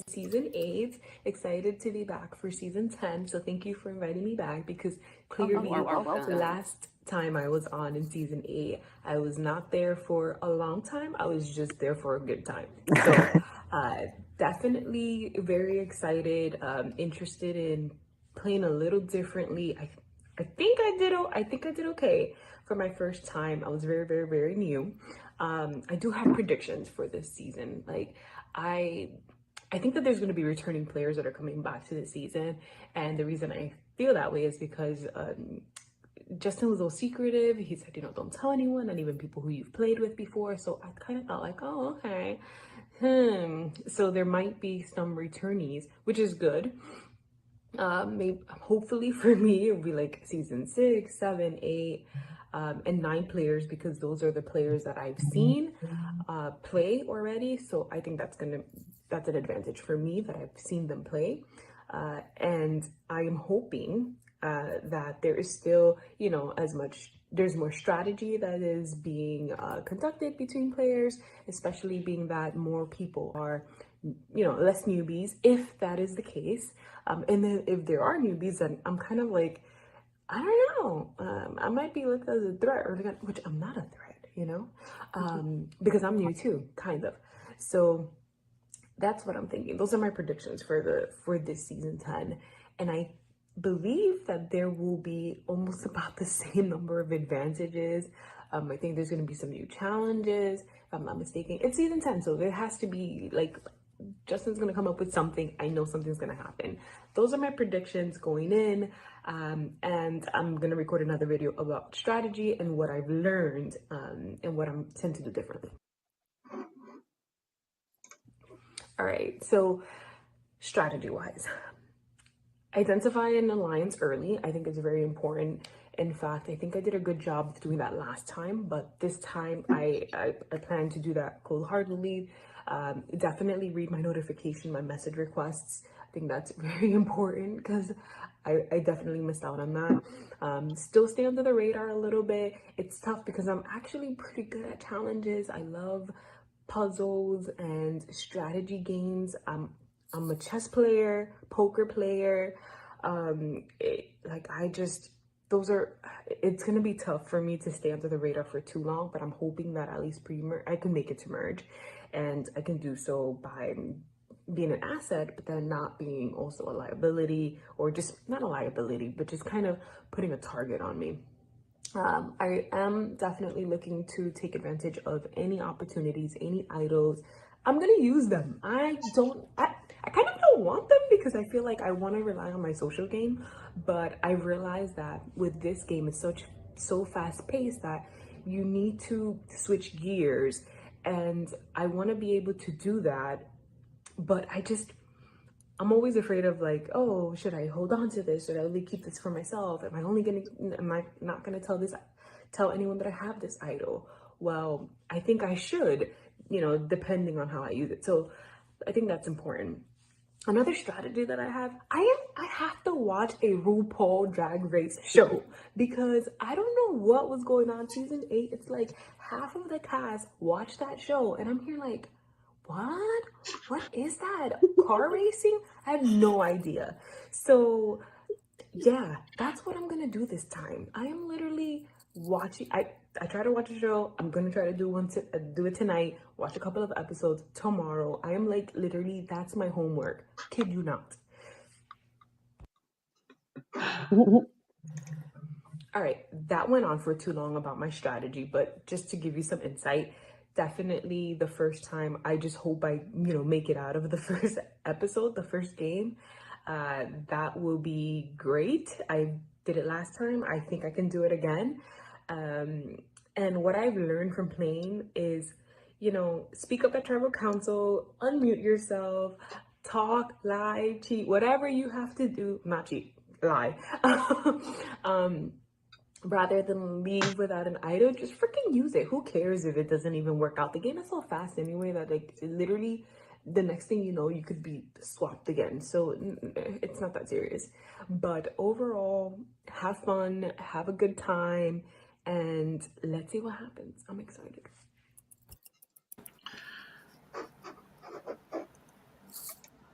Season 8, excited to be back for season 10. So thank you for inviting me back, because clearly the last time I was on in season 8, I was not there for a long time. I was just there for a good time. So definitely very excited, interested in playing a little differently. I think I did okay for my first time. I was very, very, very new. I do have predictions for this season. I think that there's going to be returning players that are coming back to the season. And the reason I feel that way is because Justin was a little secretive. He said, don't tell anyone, not even people who you've played with before. So I kind of felt like, oh, okay. So there might be some returnees, which is good. Maybe, hopefully for me, it'll be like season 6, 7, 8, and 9 players, because those are the players that I've seen play already. So I think that's an advantage for me, that I've seen them play. And I am hoping that there is still, there's more strategy that is being conducted between players, especially being that more people are, less newbies, if that is the case. And then if there are newbies, then I'm kind of like, I don't know, I might be looked as a threat, which I'm not a threat, because I'm new too, kind of. So that's what I'm thinking. Those are my predictions for this season 10. And I believe that there will be almost about the same number of advantages. I think there's going to be some new challenges, if I'm not mistaken. It's season 10, so there has to be, Justin's going to come up with something. I know something's going to happen. Those are my predictions going in. And I'm going to record another video about strategy and what I've learned and what I tend to do differently. All right, so strategy-wise, identify an alliance early. I think it's very important. In fact, I think I did a good job of doing that last time, but this time I plan to do that cold-heartedly. Definitely read my notification, my message requests. I think that's very important, because I definitely missed out on that. Still stay under the radar a little bit. It's tough because I'm actually pretty good at challenges. I love puzzles and strategy games. I'm a chess player, poker player. It's gonna be tough for me to stay under the radar for too long, but I'm hoping that at least I can make it to merge, and I can do so by being an asset, but then not being also a liability, or just not a liability, but just kind of putting a target on me. I am definitely looking to take advantage of any opportunities, any idols. I'm gonna use them. I kind of don't want them, because I feel like I want to rely on my social game, but I realize that with this game, it's so fast paced that you need to switch gears, and I want to be able to do that, but I'm always afraid of oh, should I hold on to this? Should I only keep this for myself? Am I not gonna tell anyone that I have this idol? Well, I think I should, depending on how I use it. So I think that's important. Another strategy that I have to watch a RuPaul Drag Race show because I don't know what was going on season 8. It's like half of the cast watched that show and I'm here like, what is that? Car racing? I had no idea. So yeah, that's what I'm gonna do this time. I am literally watching. I try to watch a show. I'm gonna try to do it tonight. Watch a couple of episodes tomorrow. I am like literally. That's my homework. Kid you not. All right, that went on for too long about my strategy, but just to give you some insight, definitely the first time. I just hope I make it out of the first episode, the first game. That will be great. I did it last time. I think I can do it again. And what I've learned from playing is, speak up at tribal council, unmute yourself, talk, lie, cheat, whatever you have to do. Not cheat, lie. Rather than leave without an item, just freaking use it. Who cares if it doesn't even work out? The game is so fast anyway that like literally the next thing you know, you could be swapped again. So it's not that serious. But overall, have fun, have a good time, and let's see what happens. I'm excited.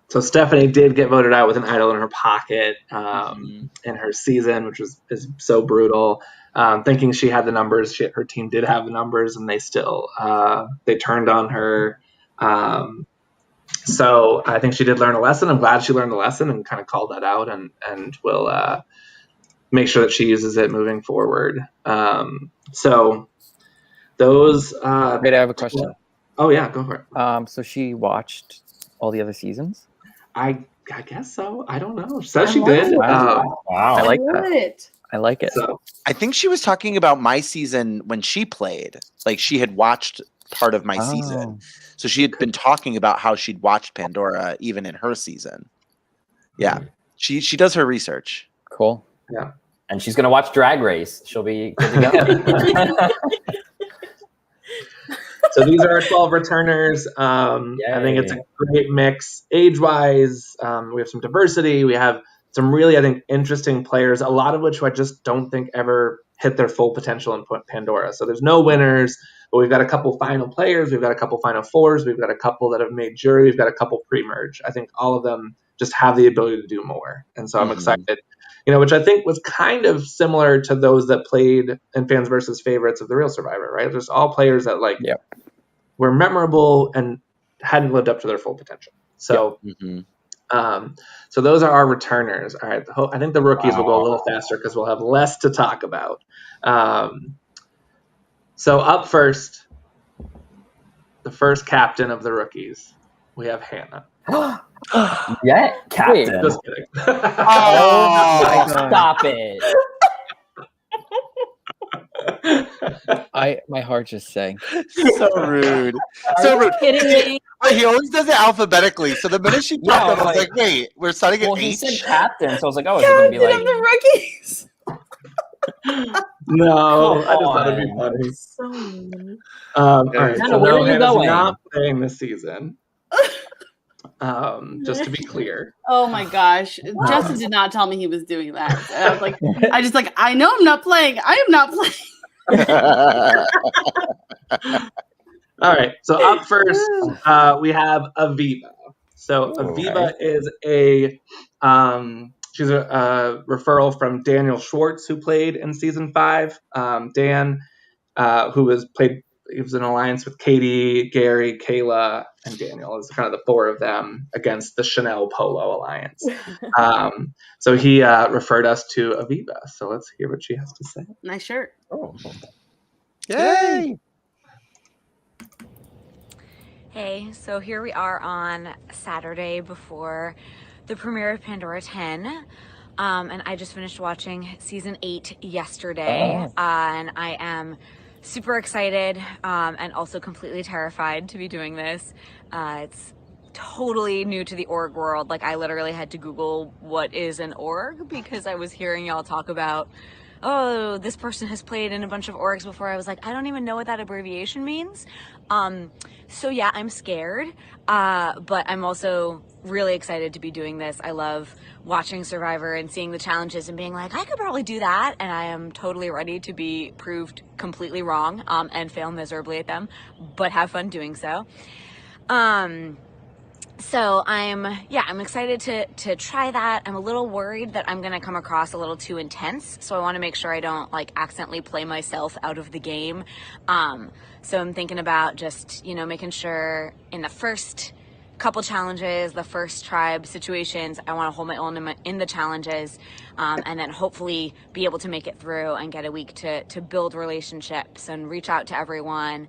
So Stephanie did get voted out with an idol in her pocket in her season, which is so brutal. Thinking she had the numbers, her team did have the numbers, and they still they turned on her. So I think she did learn a lesson. I'm glad she learned the lesson and kind of called that out, and will make sure that she uses it moving forward. So those. Wait, I have a question. Oh yeah, go for it. So she watched all the other seasons? I guess so. I don't know. She says she did. Wow. I like that. I like it. So, I think she was talking about my season when she played. Like she had watched part of my season. So she had been talking about how she'd watched Pandora even in her season. Yeah. She does her research. Cool. Yeah. And she's going to watch Drag Race. She'll be good to go. So these are our 12 returners. I think it's a great mix. Age-wise, we have some diversity. We have some really, I think, interesting players, a lot of which I just don't think ever hit their full potential in Pandora. So there's no winners, but we've got a couple final players. We've got a couple final fours. We've got a couple that have made jury. We've got a couple pre-merge. I think all of them just have the ability to do more. And so I'm excited, which I think was kind of similar to those that played in Fans versus Favorites of The Real Survivor, right? There's all players that were memorable and hadn't lived up to their full potential. So, so those are our returners. All right. I think the rookies will go a little faster because we'll have less to talk about. So up first, the first captain of the rookies, we have Hannah. Yeah, captain. Just kidding. Stop it. My heart just sank. So rude. Are you kidding me? He always does it alphabetically. So the minute she popped up, I was like, wait, we're starting at H? He said captain, so I was like, oh, is it going to be like... Captain of the rookies! No, I just thought it'd be funny. So mean. All right, Hannah, so where no, are you Hannah's going? not playing this season. Just to be clear. Oh my gosh. Justin did not tell me he was doing that. And I was like, I know I'm not playing. I am not playing. All right. So up first, we have Aviva. So Aviva is she's a referral from Daniel Schwartz, who played in season 5. Dan, who was in alliance with Katie, Gary, Kayla, and Daniel. Is kind of the 4 of them against the Chanel Polo Alliance. So he referred us to Aviva. So let's hear what she has to say. Nice shirt. Oh. Yay! Hey, so here we are on Saturday before the premiere of Pandora 10. And I just finished watching season 8 yesterday. And I am super excited and also completely terrified to be doing this. It's totally new to the org world. Like I literally had to Google what is an org because I was hearing y'all talk about oh, this person has played in a bunch of orgs before. I was like, I don't even know what that abbreviation means. So yeah, I'm scared, but I'm also really excited to be doing this. I love watching Survivor and seeing the challenges and being like, I could probably do that, and I am totally ready to be proved completely wrong and fail miserably at them, but have fun doing so. So I'm excited to try that. I'm a little worried that I'm gonna come across a little too intense, so I want to make sure I don't like accidentally play myself out of the game. So I'm thinking about just, you know, making sure in the first couple challenges, the first tribe situations, I want to hold my own in the challenges, and then hopefully be able to make it through and get a week to build relationships and reach out to everyone.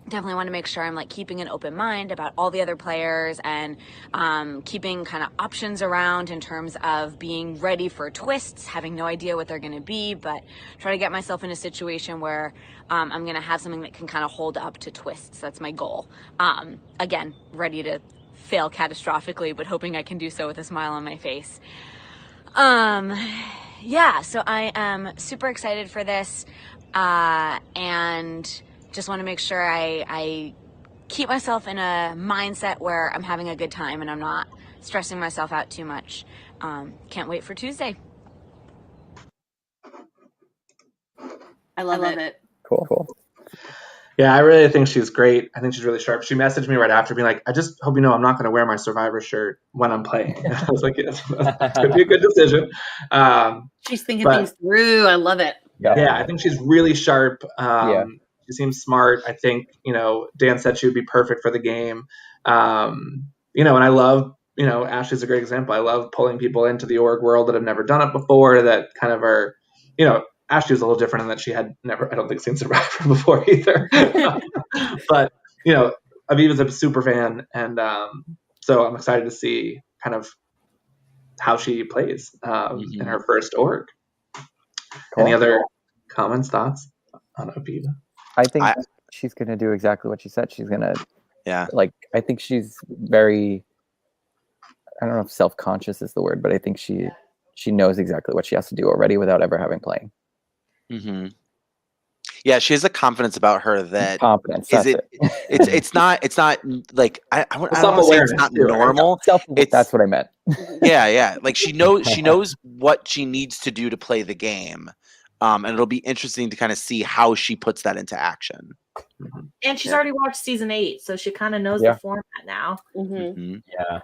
Definitely want to make sure I'm like keeping an open mind about all the other players and keeping kind of options around in terms of being ready for twists, having no idea what they're going to be, but try to get myself in a situation where I'm going to have something that can kind of hold up to twists. That's my goal. Again, ready to fail catastrophically, but hoping I can do so with a smile on my face. Yeah, so I am super excited for this, and just want to make sure I keep myself in a mindset where I'm having a good time and I'm not stressing myself out too much. Can't wait for Tuesday. I love it. Cool. Yeah, I really think she's great. I think she's really sharp. She messaged me right after being like, I just hope you know I'm not going to wear my Survivor shirt when I'm playing. I was like, yes, that's going to be a good decision. She's thinking things through. I love it. Yeah, I think she's really sharp. She seems smart. I think, you know, Dan said she would be perfect for the game. You know, and I love, you know, Ashley's a great example. I love pulling people into the org world that have never done it before, that kind of are, you know, Ashley was a little different in that she had never, I don't think, seen Survivor before either. But, you know, Aviva's a super fan. And so I'm excited to see kind of how she plays in her first org. Any other comments, thoughts on Aviva? I think she's going to do exactly what she said. She's going to, like, I think she's very, I don't know if self-conscious is the word, but I think she knows exactly what she has to do already without ever having played. Mm-hmm. Yeah, she has a confidence about her that confidence. It's not like I don't want to say it's not normal. That's what I meant. Yeah. Like she knows what she needs to do to play the game. And it'll be interesting to kind of see how she puts that into action. And she's already watched season 8, so she kind of knows the format now. Yeah.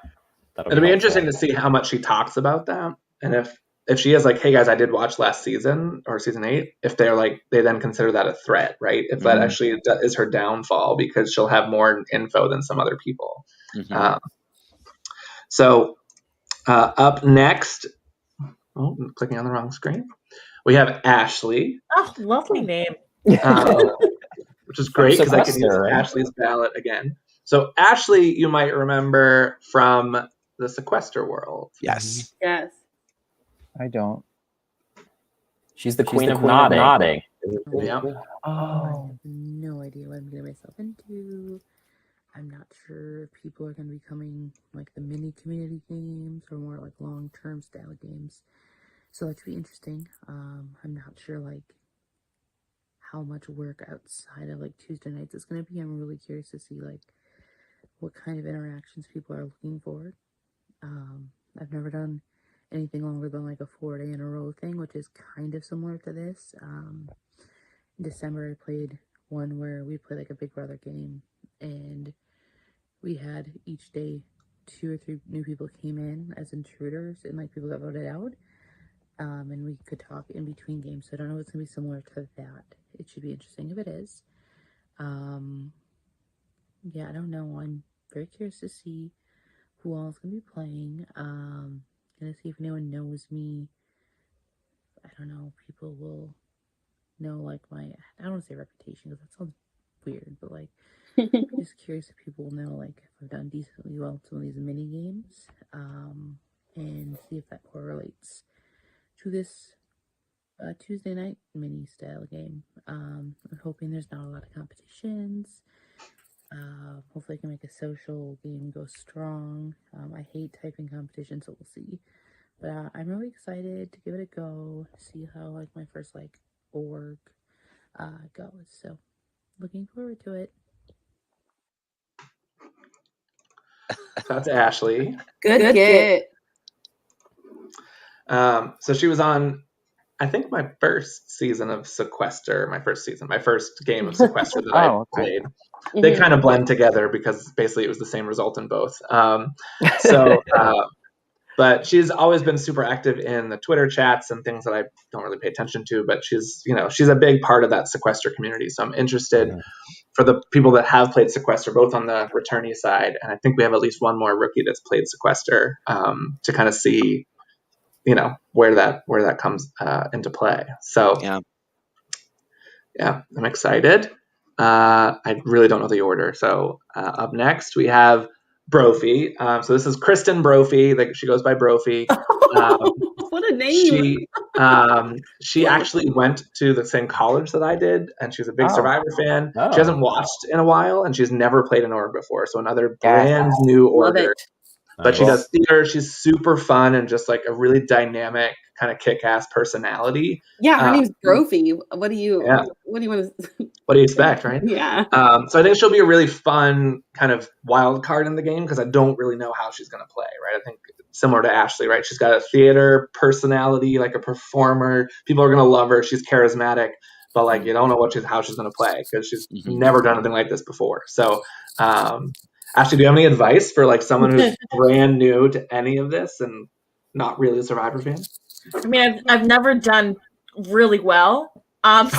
It'll be interesting to see how much she talks about that. And if she is like, hey guys, I did watch last season or season 8, if they're like, they then consider that a threat, right? If that actually is her downfall, because she'll have more info than some other people. So up next, I'm clicking on the wrong screen. We have Ashley. Oh, lovely name. Which is great because I can use Ashley's ballot again. So Ashley, you might remember from the Sequester world. Yes. Yes. I don't. She's the queen of nodding. Yeah. I have no idea what I'm getting myself into. I'm not sure if people are going to be coming like the mini community games or more like long-term style games. So that should be interesting. I'm not sure like how much work outside of like Tuesday nights is going to be. I'm really curious to see like what kind of interactions people are looking for. I've never done anything longer than like a 4-day in a row thing, which is kind of similar to this. In December, I played one where we played like a Big Brother game, and we had each day 2 or 3 new people came in as intruders, and like people got voted out. And we could talk in between games. So I don't know if it's gonna be similar to that. It should be interesting if it is. Yeah, I don't know. I'm very curious to see who all is gonna be playing. Gonna see if anyone knows me. I don't know. People will know like my, I don't want to say reputation because that sounds weird, but like just curious if people will know like if I've done decently well in some of these mini games, and see if that correlates to this Tuesday night mini style game. I'm hoping there's not a lot of competitions. Hopefully I can make a social game go strong. I hate typing competition, so we'll see But I'm really excited to give it a go, see how like my first like org goes. So looking forward to it. That's Ashley. Good get. So she was on, I think, my first season of Sequester. My first game of Sequester that I played. They kind of blend together because basically it was the same result in both. But she's always been super active in the Twitter chats and things that I don't really pay attention to. But she's a big part of that Sequester community. So I'm interested for the people that have played Sequester, both on the returnee side, and I think we have at least one more rookie that's played Sequester, to kind of see, where that comes into play. So yeah, I'm excited. I really don't know the order. So up next we have Brophy. So this is Kristen Brophy. She goes by Brophy. What a name! She actually went to the same college that I did, and she was a big Survivor fan. She hasn't watched in a while, and she's never played an org before. So another brand new order. But she does theater. She's super fun and just like a really dynamic, kind of kick-ass personality. Yeah, her name's Brophy. What do you want to? What do you expect, right? Yeah. So I think she'll be a really fun kind of wild card in the game because I don't really know how she's going to play, right? I think similar to Ashley, right? She's got a theater personality, like a performer. People are going to love her. She's charismatic, but like you don't know how she's going to play because she's never done anything like this before. So, Ashley, do you have any advice for like someone who's brand new to any of this and not really a Survivor fan? I mean, I've never done really well. But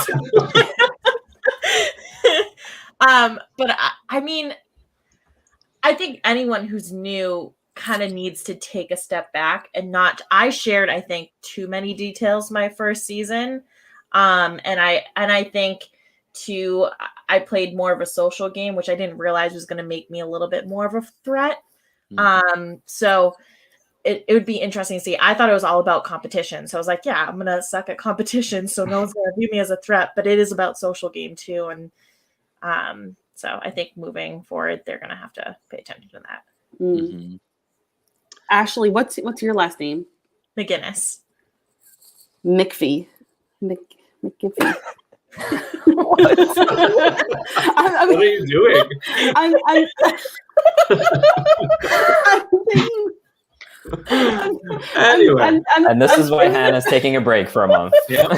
I mean, I think anyone who's new kind of needs to take a step back and not. I shared, I think, too many details my first season, and I think I played more of a social game, which I didn't realize was going to make me a little bit more of a threat. So it would be interesting to see. I thought it was all about competition. So I was like, yeah, I'm going to suck at competition. So no one's going to view me as a threat, but it is about social game too. And so I think moving forward, they're going to have to pay attention to that. Ashley, what's your last name? McGinnis. McPhee. McGiffey. What are you doing? I'm Anyway, and this is why Hannah's taking a break for a month. I'm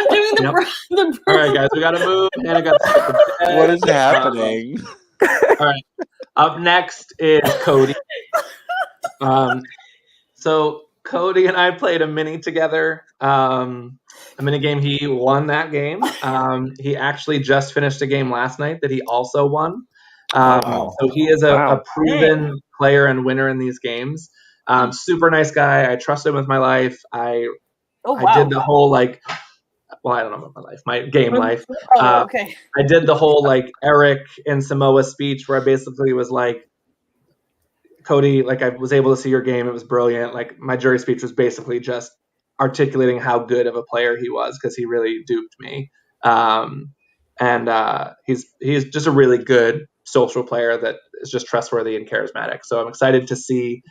doing the All right, guys, we got to move. Hannah got to What is happening? All right. Up next is Cody. So Cody and I played a mini together. A mini game. He won that game. He actually just finished a game last night that he also won. So he is a proven player and winner in these games. Super nice guy. I trust him with my life. I did the whole I don't know about my life, my game life. Okay. I did the whole Eric in Samoa speech where I basically was like, Cody, I was able to see your game. It was brilliant. My jury speech was basically just articulating how good of a player he was because he really duped me. He's just a really good social player that is just trustworthy and charismatic. So I'm excited to see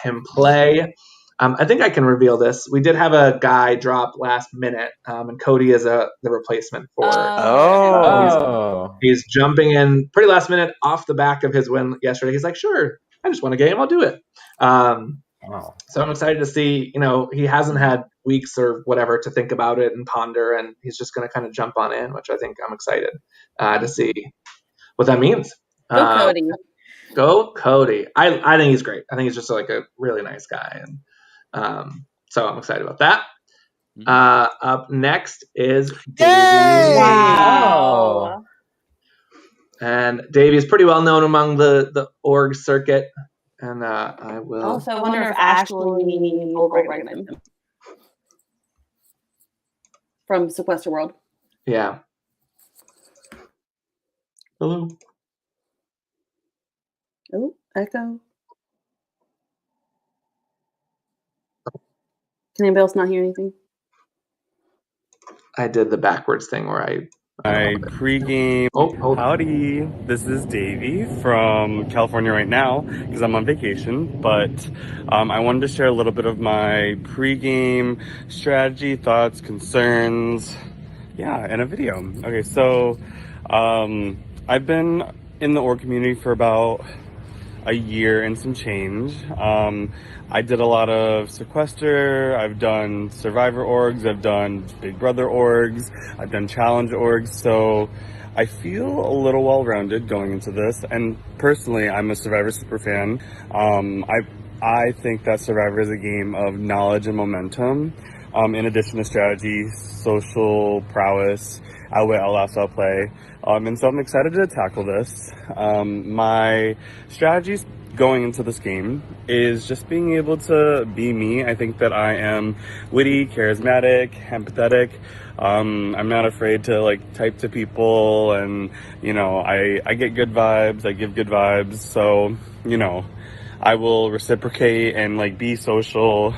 him play. I think I can reveal this. We did have a guy drop last minute, and Cody is the replacement for. He's jumping in pretty last minute off the back of his win yesterday. He's like, sure, I just won a game. I'll do it. So I'm excited to see, he hasn't had weeks or whatever to think about it and ponder, and he's just going to kind of jump on in, which I think I'm excited to see what that means. Go Cody. Go Cody. I think he's great. I think he's just a really nice guy. And so I'm excited about that. Up next is Davey. Wow. And Davey is pretty well known among the org circuit. And I will. Also, I wonder if Ashley will recognize him from Sequester World. Yeah. Hello. Oh, echo. Can anybody else not hear anything? I did the backwards thing where I My pregame. Howdy, this is Davey from California right now because I'm on vacation, but I wanted to share a little bit of my pregame strategy, thoughts, concerns, in a video. Okay, so I've been in the org community for about a year and some change. I did a lot of sequester, I've done survivor orgs, I've done big brother orgs, I've done challenge orgs, so I feel a little well-rounded going into this, and personally I'm a survivor super fan. I think that survivor is a game of knowledge and momentum, in addition to strategy, social prowess, outwit, outlast, outplay. And so I'm excited to tackle this. My strategies going into this game is just being able to be me. I think that I am witty, charismatic, empathetic. I'm not afraid to type to people, and I get good vibes, I give good vibes, so I will reciprocate and be social.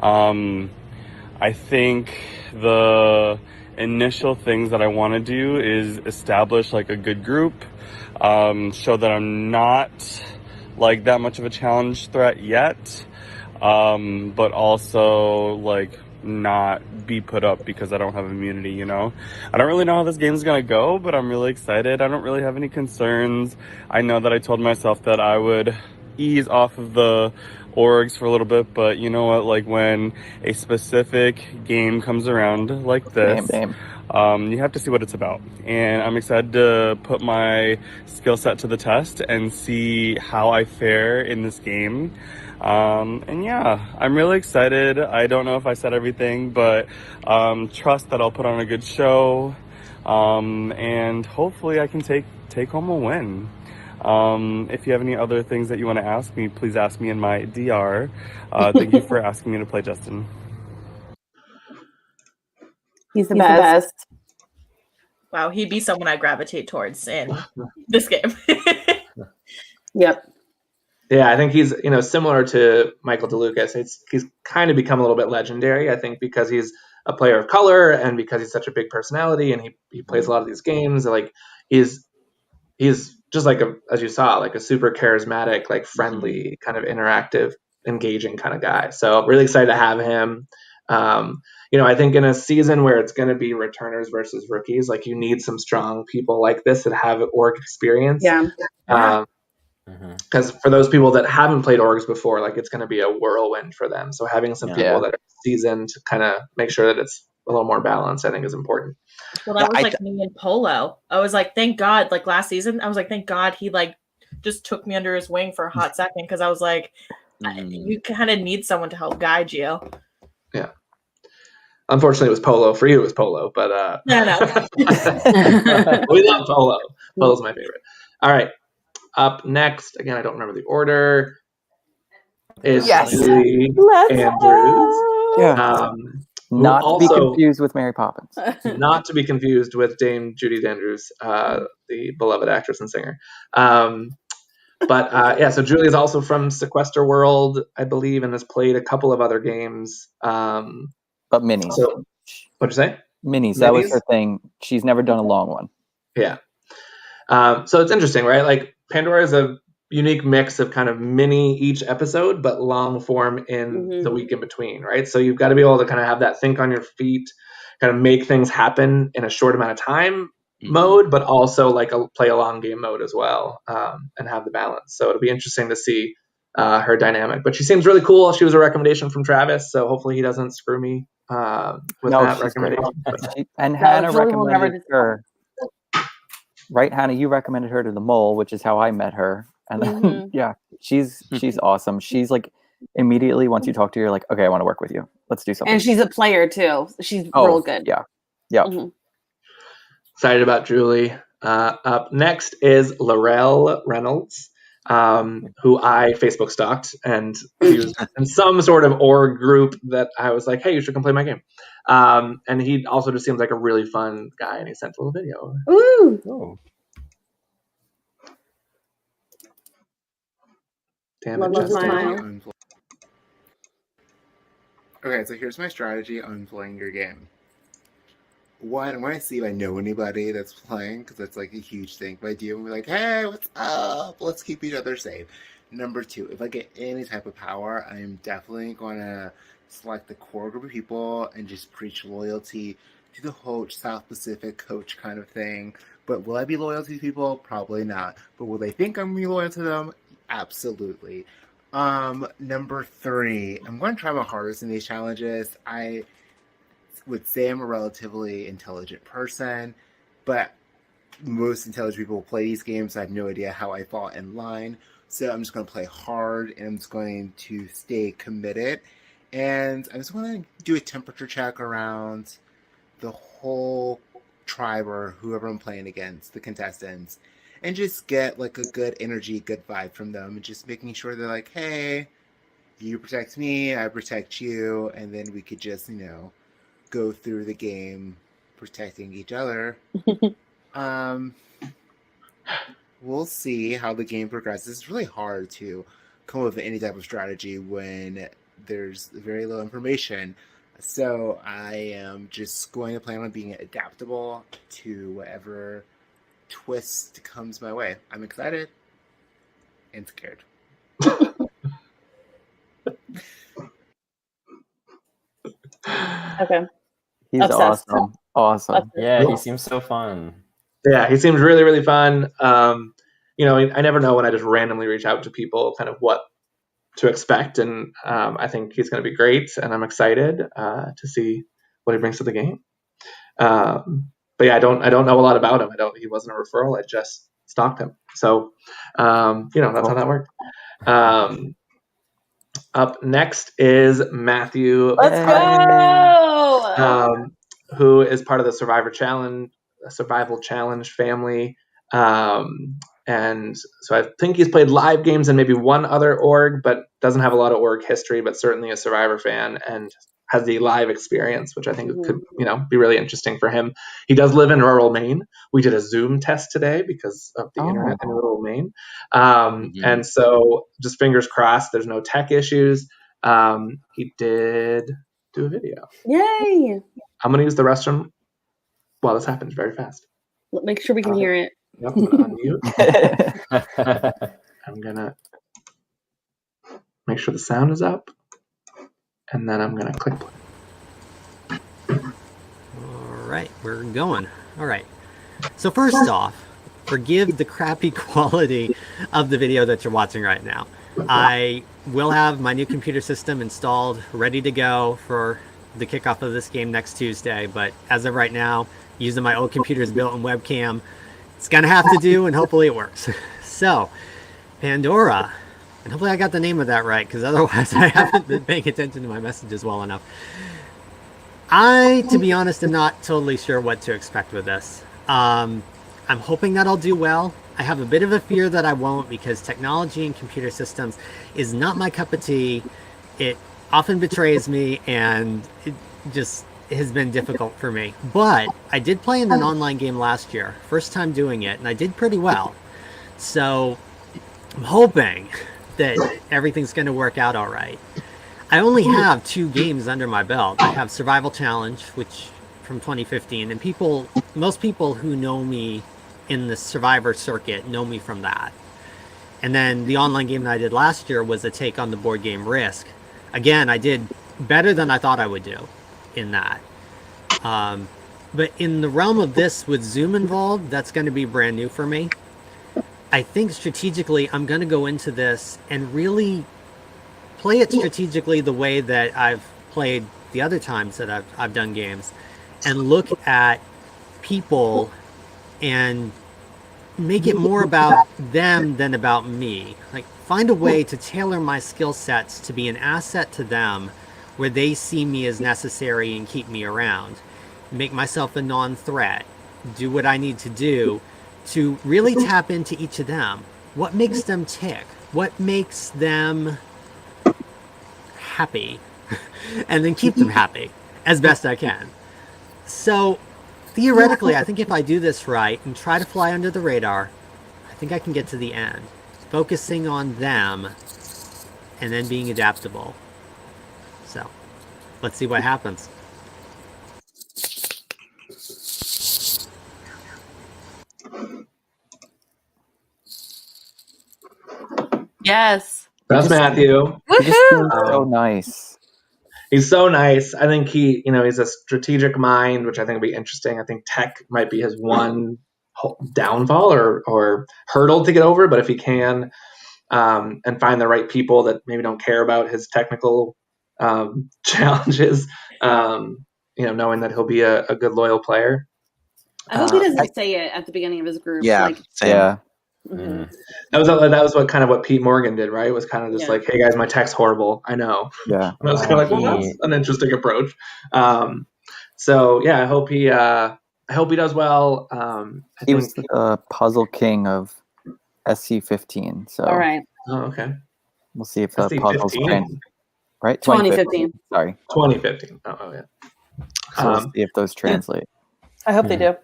I think the initial things that I want to do is establish a good group, show that I'm not that much of a challenge threat yet, but also not be put up because I don't have immunity. I don't really know how this game is going to go, but I'm really excited. I don't really have any concerns. I know that I told myself that I would ease off of the orgs for a little bit, but you know what, when a specific game comes around like this, you have to see what it's about, and I'm excited to put my skill set to the test and see how I fare in this game. And yeah, I'm really excited. I don't know if I said everything, but trust that I'll put on a good show, and hopefully I can take home a win. If you have any other things that you want to ask me, please ask me in my DR. Thank you for asking me to play Justin. He's the best. Wow, he'd be someone I gravitate towards in this game. Yep. Yeah, I think he's similar to Michael DeLucas. He's kind of become a little bit legendary, I think, because he's a player of color and because he's such a big personality and he plays a lot of these games. He's just as you saw, a super charismatic, friendly, kind of interactive, engaging kind of guy. So really excited to have him. I think in a season where it's going to be returners versus rookies, you need some strong people like this that have org experience. Yeah. Because for those people that haven't played orgs before, it's going to be a whirlwind for them. So having some people that are seasoned to kind of make sure that it's a little more balanced, I think is important. Well, that was me in Polo. I was thank God, last season, I was thank God he just took me under his wing for a hot second, because I was you kind of need someone to help guide you. Yeah. Unfortunately, it was Polo. For you, it was Polo, but no. We love Polo. Polo's my favorite. All right. Up next, again, I don't remember the order, is Julie Andrews. Yeah. Not to be confused with Mary Poppins. Not to be confused with Dame Judi Andrews, the beloved actress and singer. So Julie is also from Sequester World, I believe, and has played a couple of other games. But minis. So, what'd you say? Minis. That was her thing. She's never done a long one. Yeah. So it's interesting, right? Pandora is a unique mix of kind of mini each episode, but long form in the week in between, right? So you've got to be able to kind of have that think on your feet, kind of make things happen in a short amount of time mode, but also play a long game mode as well, and have the balance. So it'll be interesting to see her dynamic. But she seems really cool. She was a recommendation from Travis, so hopefully he doesn't screw me with that recommendation. And Hannah recommended her. Right, Hannah, you recommended her to the Mole, which is how I met her. And then, she's awesome. She's immediately, once you talk to her, you're okay, I want to work with you. Let's do something. And she's a player too. She's real good. Yeah. Yeah. Excited about Julie. Up next is Larelle Reynolds, who I Facebook stalked, and he was in some sort of org group that I was like, hey, you should come play my game. And he also just seems like a really fun guy, and he sent a little video. Ooh. Oh. Damn it, Justin. Okay, so here's my strategy on playing your game. one, I want to see if I know anybody that's playing, because that's like a huge thing. If I do, I'm like, hey, what's up? Let's keep each other safe. Number two, if I get any type of power, I'm definitely going to select the core group of people and just preach loyalty to the whole South Pacific coach kind of thing. But will I be loyal to these people? Probably not. But will they think I'm going to be loyal to them? Absolutely. Number three, I'm going to try my hardest in these challenges. I would say I'm a relatively intelligent person, but most intelligent people play these games. So I have no idea how I fall in line. So I'm just going to play hard, and I'm just going to stay committed. And I'm just going to do a temperature check around the whole tribe or whoever I'm playing against, the contestants, and just get like a good energy, good vibe from them, and just making sure they're like, hey, you protect me, I protect you, and then we could just, go through the game protecting each other. We'll see how the game progresses. It's really hard to come up with any type of strategy when there's very little information. So I am just going to plan on being adaptable to whatever twist comes my way. I'm excited and scared. Okay. He's Obsessed. awesome. Yeah, he seems so fun. Yeah, he seems really, really fun. I never know when I just randomly reach out to people kind of what to expect, and I think he's going to be great, and I'm excited to see what he brings to the game. But yeah, I don't know a lot about him. He wasn't a referral. I just stalked him. So that's how that worked. Up next is Matthew. Let's go. Who is part of the Survival Challenge family. And so I think he's played live games and maybe one other org, but doesn't have a lot of org history, but certainly a Survivor fan and has the live experience, which I think could, be really interesting for him. He does live in rural Maine. We did a Zoom test today because of the internet in rural Maine. And so just fingers crossed, there's no tech issues. He did do a video. Yay! I'm going to use the restroom while this happens very fast. Make sure we can hear it. Yep, I'm going to unmute. I'm going to make sure the sound is up. And then I'm going to click play. All right, we're going. All right. So first off, forgive the crappy quality of the video that you're watching right now. I will have my new computer system installed, ready to go for the kickoff of this game next Tuesday. But as of right now, using my old computer's built-in webcam, it's going to have to do, and hopefully it works. So, Pandora. And hopefully I got the name of that right, because otherwise I haven't been paying attention to my messages well enough. To be honest, am not totally sure what to expect with this. I'm hoping that I'll do well. I have a bit of a fear that I won't, because technology and computer systems is not my cup of tea. It often betrays me, and it just has been difficult for me. But I did play in an online game last year, first time doing it, and I did pretty well. So I'm hoping that everything's going to work out all right. I only have 2 games under my belt. I have Survival Challenge, which from 2015, and most people who know me in the Survivor circuit know me from that. And then the online game that I did last year was a take on the board game Risk. Again, I did better than I thought I would do in that. But in the realm of this with Zoom involved, that's going to be brand new for me. I think strategically, I'm going to go into this and really play it strategically the way that I've played the other times that I've done games, and look at people and make it more about them than about me. Like, find a way to tailor my skill sets to be an asset to them, where they see me as necessary and keep me around. Make myself a non-threat. Do what I need to do to really tap into each of them. What makes them tick? What makes them happy? And then keep them happy as best I can. So theoretically, I think if I do this right and try to fly under the radar, I think I can get to the end, focusing on them and then being adaptable. So let's see what happens. Yes. That's Matthew. He just seems so nice. He's so nice. I think he's a strategic mind, which I think will be interesting. I think tech might be his one downfall or hurdle to get over, but if he can and find the right people that maybe don't care about his technical challenges, knowing that he'll be a good loyal player. I hope he doesn't say it at the beginning of his group. Yeah, same. Yeah. Mhm. That was what Pete Morgan did, right? It was kind of just like, hey guys, my tech's horrible. I know. Yeah. And I was kind of like, well, that's an interesting approach. So yeah, I hope he does well. He was the puzzle king of SC15. So. All right. Oh, okay. We'll see if the puzzles right. 2015. Sorry. 2015. Oh yeah. So we'll see if those translate. I hope they do.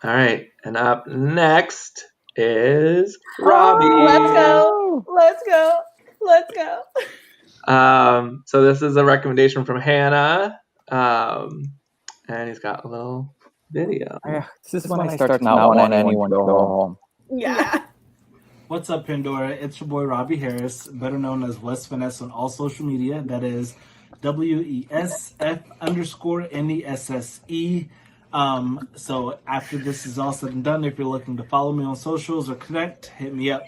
All right, and up next is Robbie. Let's go. So this is a recommendation from Hannah, and he's got a little video. This is when I start to not want anyone to go home. Yeah. What's up, Pandora? It's your boy Robbie Harris, better known as Wes Finesse on all social media. That is WESF_NESSE. So after this is all said and done, if you're looking to follow me on socials or connect, hit me up.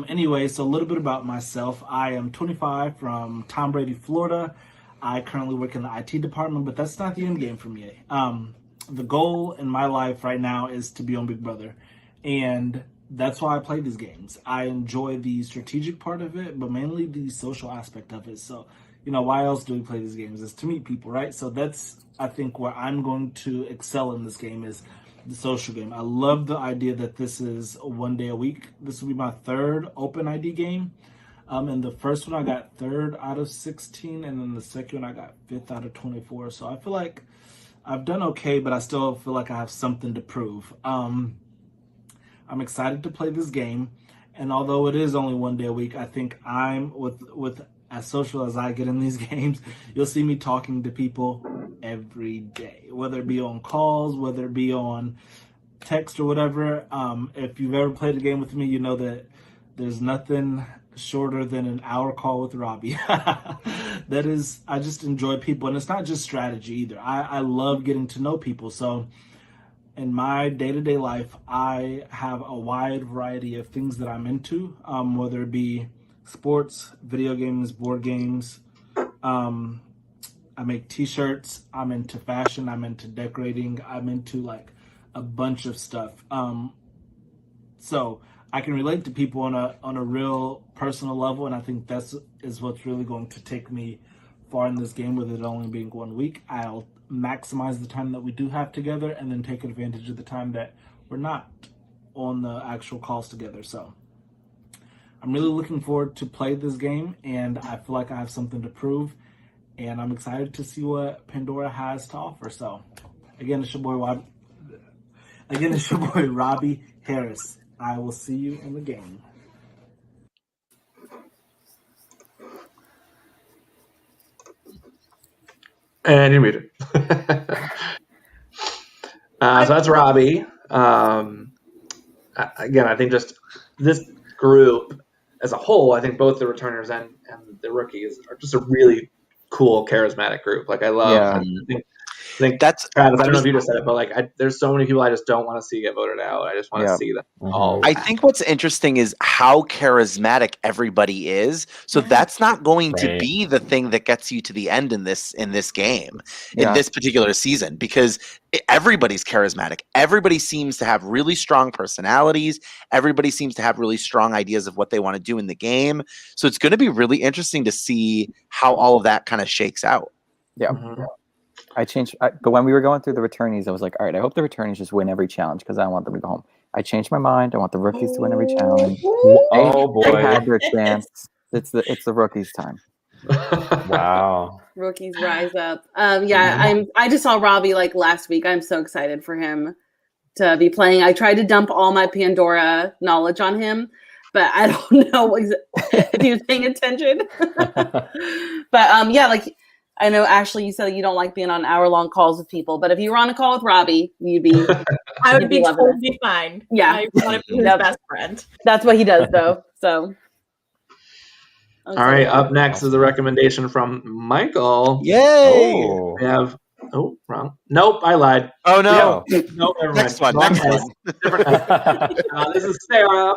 Anyway, so a little bit about myself. I am 25 from Tom Brady, Florida. I currently work in the IT department, but that's not the end game for me. The goal in my life right now is to be on Big Brother. And that's why I play these games. I enjoy the strategic part of it, but mainly the social aspect of it. So, why else do we play these games? Is to meet people, right? So that's, I think, where I'm going to excel in this game is the social game. I love the idea that this is 1 day a week. This will be my third open ID game. And the first one I got 3rd out of 16, and then the second one I got 5th out of 24. So I feel like I've done okay, but I still feel like I have something to prove. I'm excited to play this game, and although it is only 1 day a week, I think I'm with as social as I get in these games, you'll see me talking to people every day, whether it be on calls, whether it be on text or whatever. If you've ever played a game with me, you know that there's nothing shorter than an hour call with Robbie. I just enjoy people, and it's not just strategy either. I love getting to know people. So in my day-to-day life, I have a wide variety of things that I'm into, whether it be sports, video games, board games. I make t-shirts. I'm into fashion. I'm into decorating. I'm into like a bunch of stuff. So I can relate to people on a real personal level, and I think is what's really going to take me far in this game. With it only being 1 week, I'll maximize the time that we do have together, and then take advantage of the time that we're not on the actual calls together. So I'm really looking forward to play this game, and I feel like I have something to prove, and I'm excited to see what Pandora has to offer. So again, it's your boy Robbie Harris. I will see you in the game. And you're muted. So that's Robbie. Again, I think just this group as a whole, I think both the returners and the rookies are just a really cool, charismatic group. Like I love. Yeah. I think that's Travis. I don't know if you just said it, but like, there's so many people I just don't want to see get voted out. I just want to see them all. I think what's interesting is how charismatic everybody is. So that's not going to be the thing that gets you to the end in this game, in this particular season, because everybody's charismatic. Everybody seems to have really strong personalities. Everybody seems to have really strong ideas of what they want to do in the game. So it's going to be really interesting to see how all of that kind of shakes out. Yeah. But when we were going through the returnees, I was like, all right, I hope the returnees just win every challenge because I don't want them to go home. I changed my mind. I want the rookies to win every challenge. Oh boy, they had their chance. It's the rookies' time. Wow. Rookies rise up. I just saw Robbie like last week. I'm so excited for him to be playing. I tried to dump all my Pandora knowledge on him, but I don't know if he was paying attention. But like I know, Ashley, you said you don't like being on hour-long calls with people, but if you were on a call with Robbie, you'd be... I would be totally fine. Yeah. I want to be his best friend. That's what he does, though. So. All right, up next is a recommendation from Michael. Yay! We have wrong. Nope, I lied. Oh no! No, never Next mind. one. Wrong Next dice. one. Different dice. This is Sarah.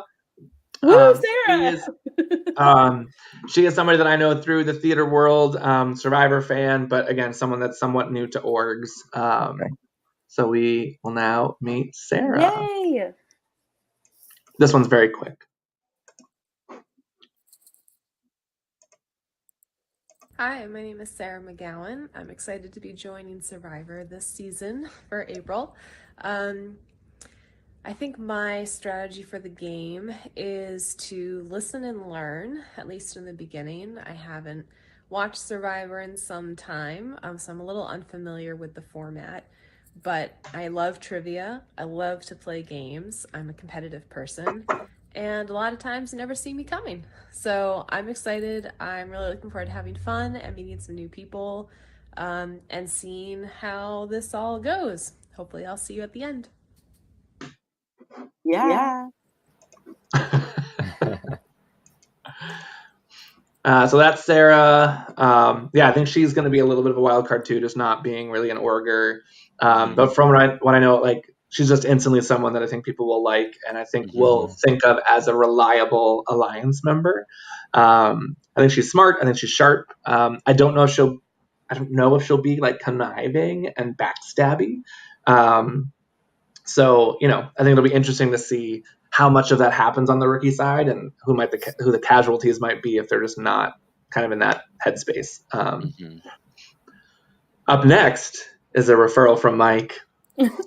Woo, Sarah! She is somebody that I know through the theater world, Survivor fan, but again, someone that's somewhat new to orgs. So we will now meet Sarah. Yay! This one's very quick. Hi, my name is Sarah Mcgowan. I'm excited to be joining Survivor this season for April. I think my strategy for the game is to listen and learn, at least in the beginning. I haven't watched Survivor in some time, so I'm a little unfamiliar with the format, but I love trivia. I love to play games. I'm a competitive person, and a lot of times you never see me coming. So I'm excited. I'm really looking forward to having fun and meeting some new people, and seeing how this all goes. Hopefully I'll see you at the end. Yeah. So that's Sarah. I think she's going to be a little bit of a wild card too, just not being really an orger. But from what I know, like she's just instantly someone that I think people will like, and I think will think of as a reliable alliance member. I think she's smart. I think she's sharp. I don't know if she'll be like conniving and backstabby. So, I think it'll be interesting to see how much of that happens on the rookie side and who the casualties might be if they're just not kind of in that headspace. Up next is a referral from Mike.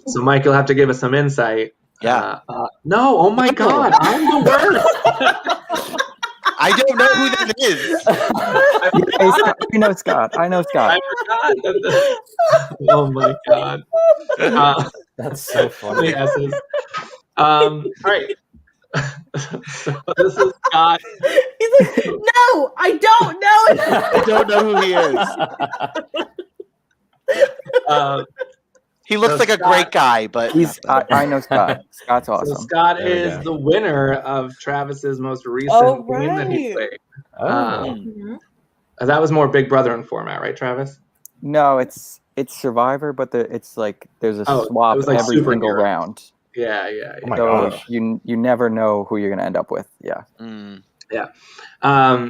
So Mike, you'll have to give us some insight. Yeah. No, oh my God, I'm the worst. I don't know who that is. I know Scott. I forgot. Oh my God. That's so funny. All right. So this is Scott. He's like, no, I don't know. I don't know who he is. He looks like Scott, a great guy, but I know Scott. Scott's awesome. So Scott is the winner of Travis's most recent game that he played. That was more Big Brother in format, right, Travis? No, it's Survivor, but it's like there's a swap it was like every single round. Yeah. Oh my gosh. You never know who you're gonna end up with. Yeah. Yeah.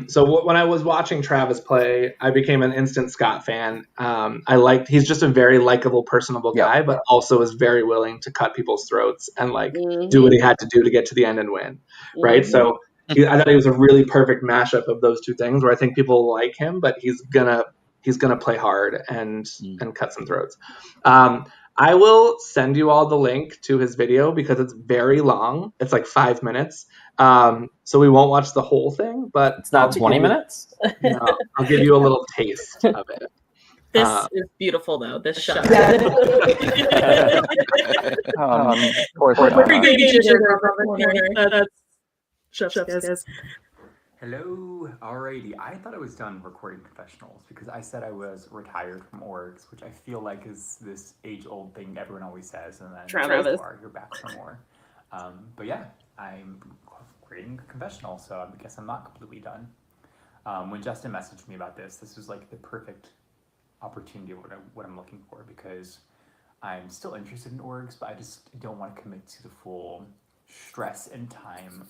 So when I was watching Travis play, I became an instant Scott fan. He's just a very likable, personable guy, but also is very willing to cut people's throats and do what he had to do to get to the end and win. Right. So I thought he was a really perfect mashup of those two things where I think people like him, but he's gonna play hard and cut some throats. I will send you all the link to his video because it's very long. It's like 5 minutes. So we won't watch the whole thing, but it's not 20 minutes. No, I'll give you a little taste of it. This is beautiful, though. This shot. Hello. Alrighty. I thought I was done recording confessionals because I said I was retired from orgs, which I feel like is this age-old thing everyone always says, and then you're back for more. But yeah, I'm creating a confessional, so I guess I'm not completely done. When Justin messaged me about this was like the perfect opportunity of what I'm looking for, because I'm still interested in orgs, but I just don't want to commit to the full stress and time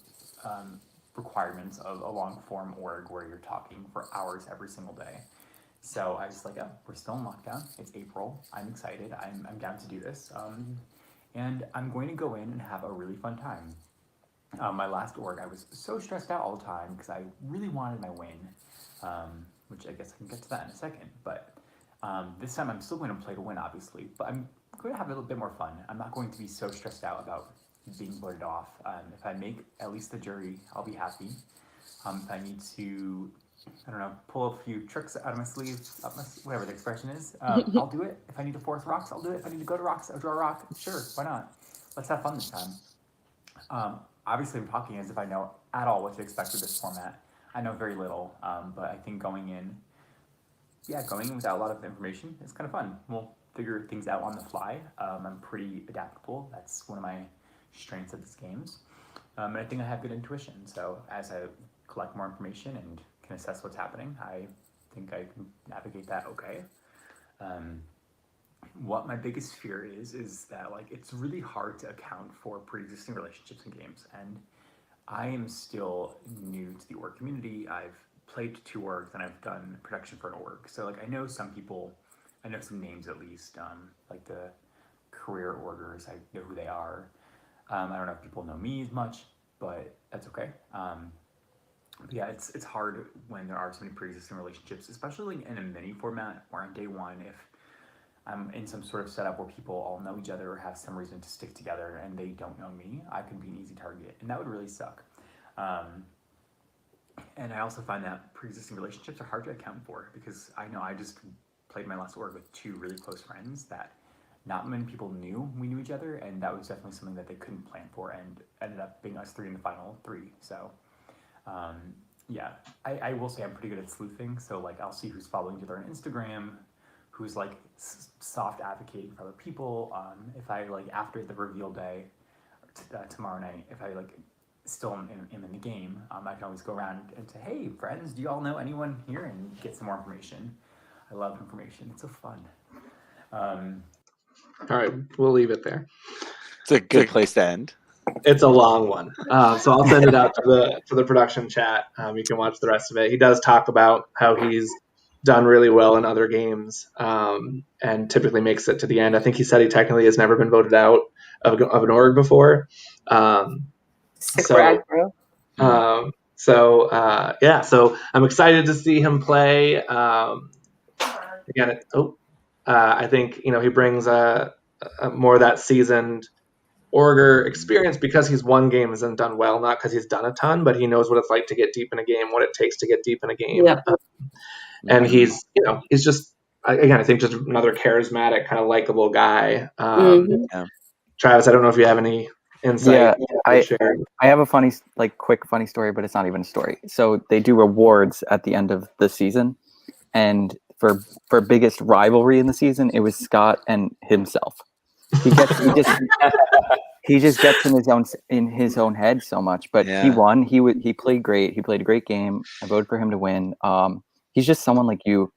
requirements of a long form org where you're talking for hours every single day. So I was like, we're still in lockdown. It's April. I'm excited. I'm down to do this. And I'm going to go in and have a really fun time. My last org, I was so stressed out all the time because I really wanted my win, which I guess I can get to that in a second. But this time I'm still going to play to win, obviously, but I'm going to have a little bit more fun. I'm not going to be so stressed out about being voted off. If I make at least the jury, I'll be happy. If I need to, pull a few tricks out of my sleeve, whatever the expression is, I'll do it. If I need to force rocks, I'll do it. If I need to go to rocks, I'll draw a rock. Sure, why not? Let's have fun this time. Obviously, I'm talking as if I know at all what to expect with this format. I know very little, but I think going in without a lot of information is kind of fun. We'll figure things out on the fly. I'm pretty adaptable. That's one of my strengths of these games. And I think I have good intuition. So as I collect more information and can assess what's happening, I think I can navigate that okay. What my biggest fear is that like it's really hard to account for pre-existing relationships in games, and I am still new to the org community. I've played 2 orgs and I've done production for an org, so like I know some people, I know some names at least, like the career orgers, I know who they are. I don't know if people know me as much, but that's okay. But yeah, it's hard when there are so many pre-existing relationships, especially like in a mini format or on day one. If I'm in some sort of setup where people all know each other or have some reason to stick together and they don't know me, I could be an easy target, and that would really suck. And I also find that pre-existing relationships are hard to account for, because I know I just played my last org with 2 really close friends that not many people knew we knew each other, and that was definitely something that they couldn't plan for, and ended up being us 3 in the final 3. So yeah, I will say I'm pretty good at sleuthing. So like I'll see who's following each other on Instagram, who's like soft advocating for other people. If I like after the reveal day, tomorrow night, if I like still am in the game, I can always go around and say, hey friends, do you all know anyone here, and get some more information. I love information. It's so fun. All right, we'll leave it there. It's a good place to end. It's a long one, so I'll send it out to the production chat. You can watch the rest of it. He does talk about how he's done really well in other games, and typically makes it to the end. I think he said he technically has never been voted out of an org before. Brag, bro. So I'm excited to see him play. Again, I think he brings a more of that seasoned orger experience, because he's won games and done well, not because he's done a ton, but he knows what it's like to get deep in a game, what it takes to get deep in a game. Yeah. And he's just, again, I think just another charismatic, kind of likable guy. Travis, I don't know if you have any insight. Yeah, I have a quick funny story, but it's not even a story. So they do rewards at the end of the season, and for biggest rivalry in the season, it was Scott and himself. He just gets in his own head so much, but he won. He played great. He played a great game. I voted for him to win. He's just someone like you.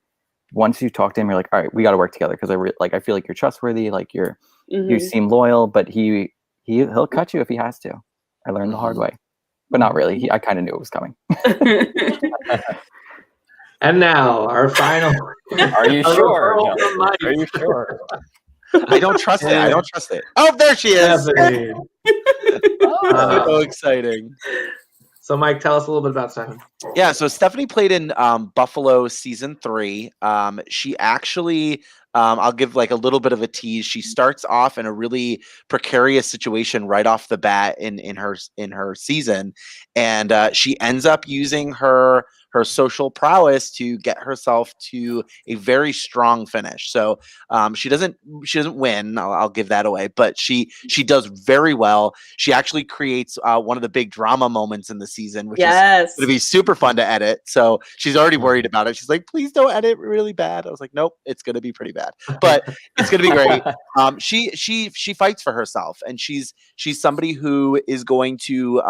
Once you talk to him, you're like, all right, we got to work together, because I feel like you're trustworthy. Like you seem loyal, but he'll cut you if he has to. I learned the hard way, but not really. I kind of knew it was coming. And now our final. Are you sure? Are you sure? I don't trust it. Oh, there she is. So exciting. So, Mike, tell us a little bit about Stephanie. Yeah, so Stephanie played in Buffalo season 3. She actually, I'll give like a little bit of a tease. She starts off in a really precarious situation right off the bat in her season, and she ends up using her social prowess to get herself to a very strong finish. So she doesn't win. I'll give that away, but she does very well. She actually creates one of the big drama moments in the season, which is going to be super fun to edit. So she's already worried about it. She's like, please don't edit really bad. I was like, nope, it's going to be pretty bad, but it's going to be great. She fights for herself, and she's somebody who is going to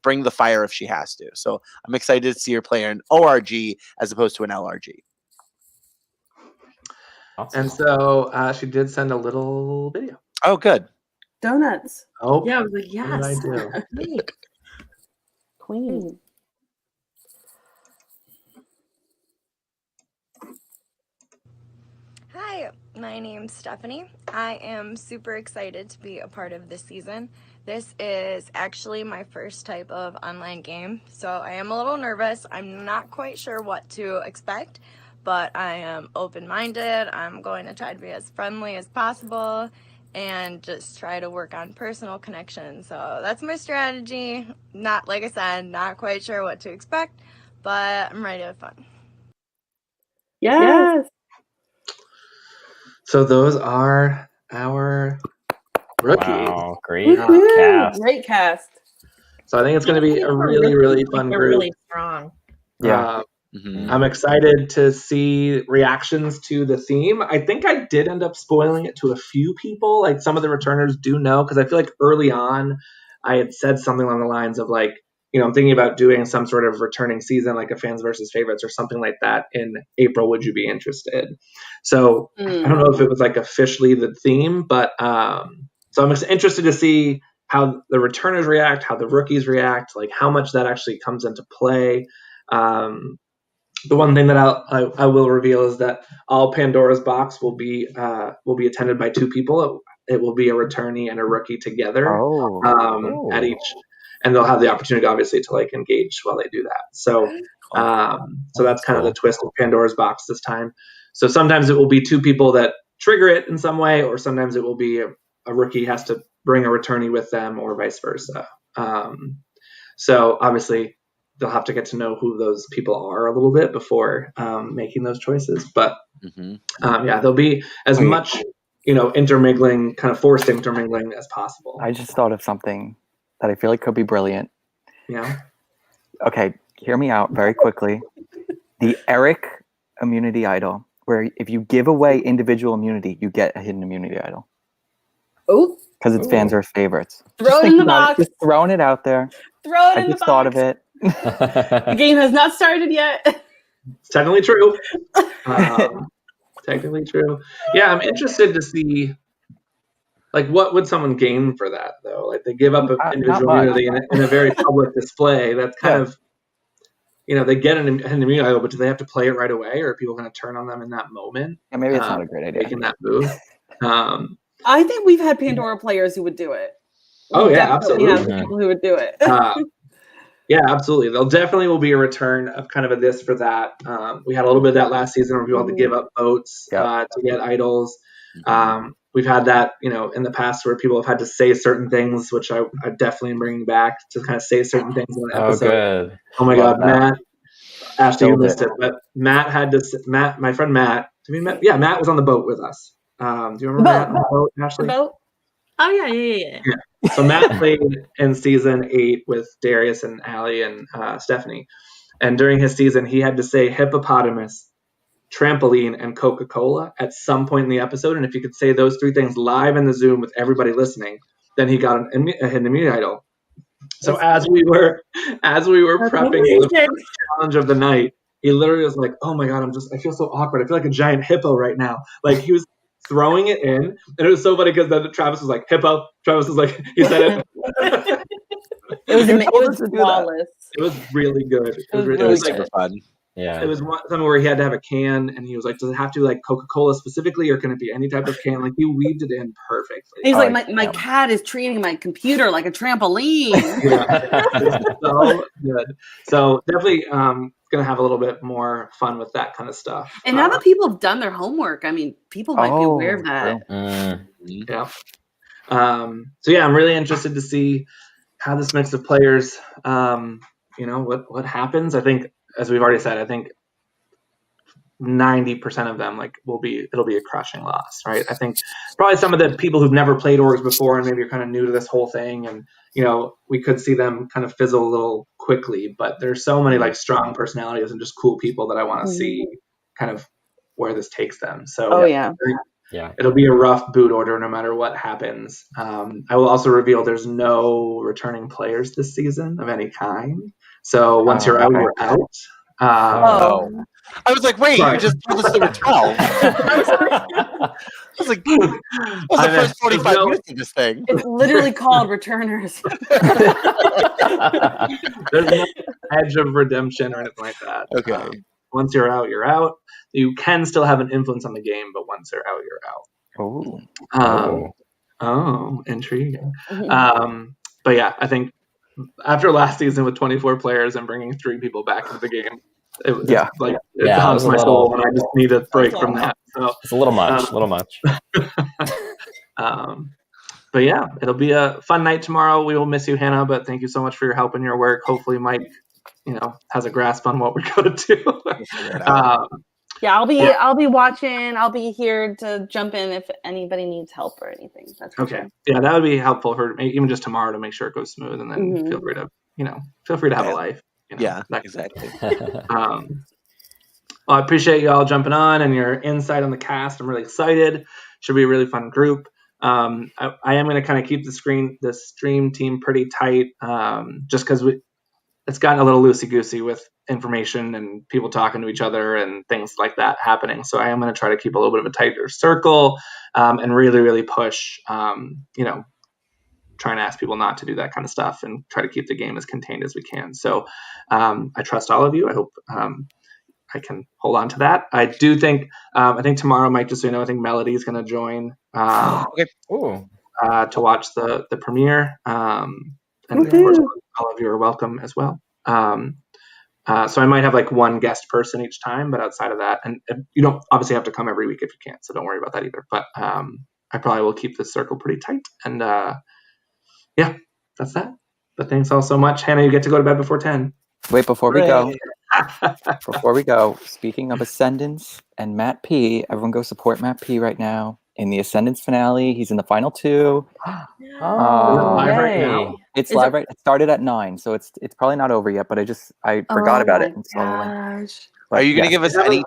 bring the fire if she has to. So I'm excited to see her play an ORG as opposed to an LRG. Awesome. And so she did send a little video. Oh, good. Donuts. Oh, yeah, I was like, yes. What did I do? Queen. Hi, my name's Stephanie. I am super excited to be a part of this season. This is actually my first type of online game, so I am a little nervous. I'm not quite sure what to expect, but I am open-minded. I'm going to try to be as friendly as possible and just try to work on personal connections. So that's my strategy. Not, like I said, not quite sure what to expect, but I'm ready to have fun. Yes. So those are our rookies. Wow, great cast. Great cast. So I think it's going to be a really, really fun group. Really strong. Yeah. I'm excited to see reactions to the theme. I think I did end up spoiling it to a few people. Like some of the returners do know, because I feel like early on, I had said something along the lines of like, I'm thinking about doing some sort of returning season, like a fans versus favorites or something like that in April. Would you be interested? So I don't know if it was like officially the theme, but so I'm interested to see how the returners react, how the rookies react, like how much that actually comes into play. The one thing that I will reveal is that all Pandora's Box will be attended by 2 people. It will be a returnee and a rookie together at each. And they'll have the opportunity, obviously, to like engage while they do that. So, so that's kind of the twist of Pandora's Box this time. So sometimes it will be 2 people that trigger it in some way, or sometimes it will be a rookie has to bring a returnee with them, or vice versa. So obviously, they'll have to get to know who those people are a little bit before making those choices. But there'll be as much intermingling, kind of forced intermingling as possible. I just thought of something that I feel like could be brilliant. Yeah. Okay, hear me out very quickly. The Eric immunity idol, where if you give away individual immunity, you get a hidden immunity idol. Oh. Because it's fans versus favorites. Throw it in the box. Just throwing it out there. Throw it in the box. I just thought of it. The game has not started yet. It's technically true. Technically true. Yeah, I'm interested to see, like, what would someone gain for that, though? Like, they give up an individual immunity in a very public display. That's kind of, they get an immunity idol, but do they have to play it right away, or are people going to turn on them in that moment? Yeah, maybe it's not a great idea. Making that move. I think we've had Pandora players who would do it. Oh, yeah, absolutely. Yeah, people who would do it. Yeah, absolutely. There'll definitely will be a return of kind of a this for that. We had a little bit of that last season where people had to give up votes to get idols. We've had that, in the past where people have had to say certain things, which I definitely am bringing back to kind of say certain things in an episode. Good. Oh my God, Matt. Ashley, you missed it, but Matt had to. My friend Matt. Yeah, Matt was on the boat with us. Do you remember Matt on the boat, Ashley? The boat? Oh yeah. So Matt played in season 8 with Darius and Allie and Stephanie. And during his season, he had to say hippopotamus, trampoline, and Coca-Cola at some point in the episode. And if he could say those 3 things live in the Zoom with everybody listening, then he got a hidden immunity idol. So as we were prepping the challenge of the night, he literally was like, "Oh my God, I feel so awkward. I feel like a giant hippo right now." Like he was throwing it in, and it was so funny because then Travis was like, "Hippo." Travis was like, he said it. It was flawless. It was really good. It was super fun. Yeah. It was something where he had to have a can, and he was like, "Does it have to be like Coca-Cola specifically, or can it be any type of can?" Like he weaved it in perfectly. He's like, my cat is treating my computer like a trampoline. It's so good. So definitely gonna have a little bit more fun with that kind of stuff. And now that people have done their homework, I mean, people might be aware of that. Yeah. So yeah, I'm really interested to see how this mix of players, what happens. I think, as we've already said, I think 90% of them it'll be a crushing loss, right? I think probably some of the people who've never played orgs before and maybe are kind of new to this whole thing, and we could see them kind of fizzle a little quickly. But there's so many strong personalities and just cool people that I want to see kind of where this takes them. So it'll be a rough boot order no matter what happens. I will also reveal there's no returning players this season of any kind. So once you're out, you're out. I was like, wait, you just told us there were 12. I was like, what's the first 45 minutes of this thing? It's literally called Returners. There's no edge of redemption or anything like that. Okay. Once you're out, you're out. You can still have an influence on the game, but once you're out, you're out. Oh, intriguing. But yeah, I think after last season with 24 players and bringing 3 people back into the game, it haunts my soul, and I just need a break from that. So it's a little much. But yeah, it'll be a fun night tomorrow. We will miss you, Hannah, but thank you so much for your help and your work. Hopefully Mike, has a grasp on what we're going to do. I'll be watching. I'll be here to jump in if anybody needs help or anything. That's okay. Sure. Yeah, that would be helpful for even just tomorrow to make sure it goes smooth, and then feel free to have a life. Exactly. Well, I appreciate you all jumping on and your insight on the cast. I'm really excited. Should be a really fun group. I am going to kind of keep the stream team pretty tight, just because it's gotten a little loosey-goosey with information and people talking to each other and things like that happening. So I am going to try to keep a little bit of a tighter circle, and really, really push, trying to ask people not to do that kind of stuff and try to keep the game as contained as we can. So I trust all of you. I hope I can hold on to that. I do think, I think tomorrow, Mike, just so you know, I think Melody is going to join Okay. To watch the premiere. And of course, all of you are welcome as well. So I might have like one guest person each time, but outside of that, and you don't obviously have to come every week if you can't, so don't worry about that either. But I probably will keep this circle pretty tight. And yeah, that's that. But thanks all so much. Hannah, you get to go to bed before 10. Wait, before we go, speaking of Ascendance and Matt P, everyone go support Matt P right now in the Ascendance finale. He's in the final 2. Live right now? It's live right. It started at 9, so it's probably not over yet. But I forgot about it. And so, are you going to give us any?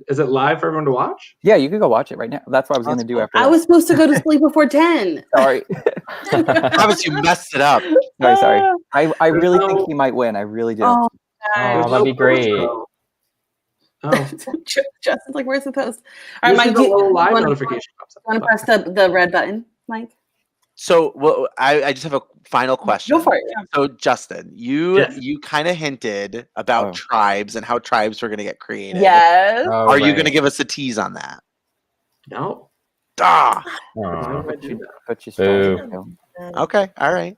Is it live for everyone to watch? Yeah, you can go watch it right now. That's what I was going to do after. I was supposed to go to sleep before 10. Sorry. Promise you messed it up. Sorry. I really think he might win. I really do. Oh, that'd be great. Justin's like, where's the post? All right, Mike, do you want to press the red button, Mike? So, well, I just have a final question. Go for it. Yeah. So, Justin, you kind of hinted about tribes and how tribes were going to get created. Yes. Are you going to give us a tease on that? No. Ah. Okay. All right.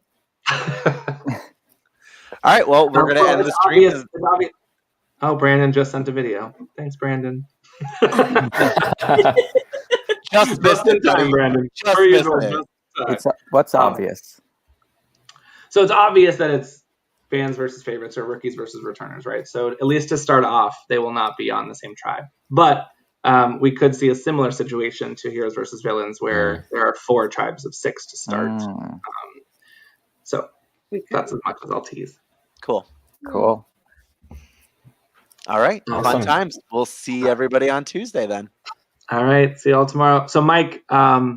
All right. Well, we're going to end the stream. Oh, Brandon just sent a video. Thanks, Brandon. Just missed it, time, Brandon. Just missed it. What's obvious? So it's obvious that it's fans versus favorites or rookies versus returners, right? So at least to start off, they will not be on the same tribe. But we could see a similar situation to heroes versus villains where there are 4 tribes of 6 to start. So that's as much as I'll tease. Cool. All right. Awesome. Fun times. We'll see everybody on Tuesday then. All right. See y'all tomorrow. So Mike,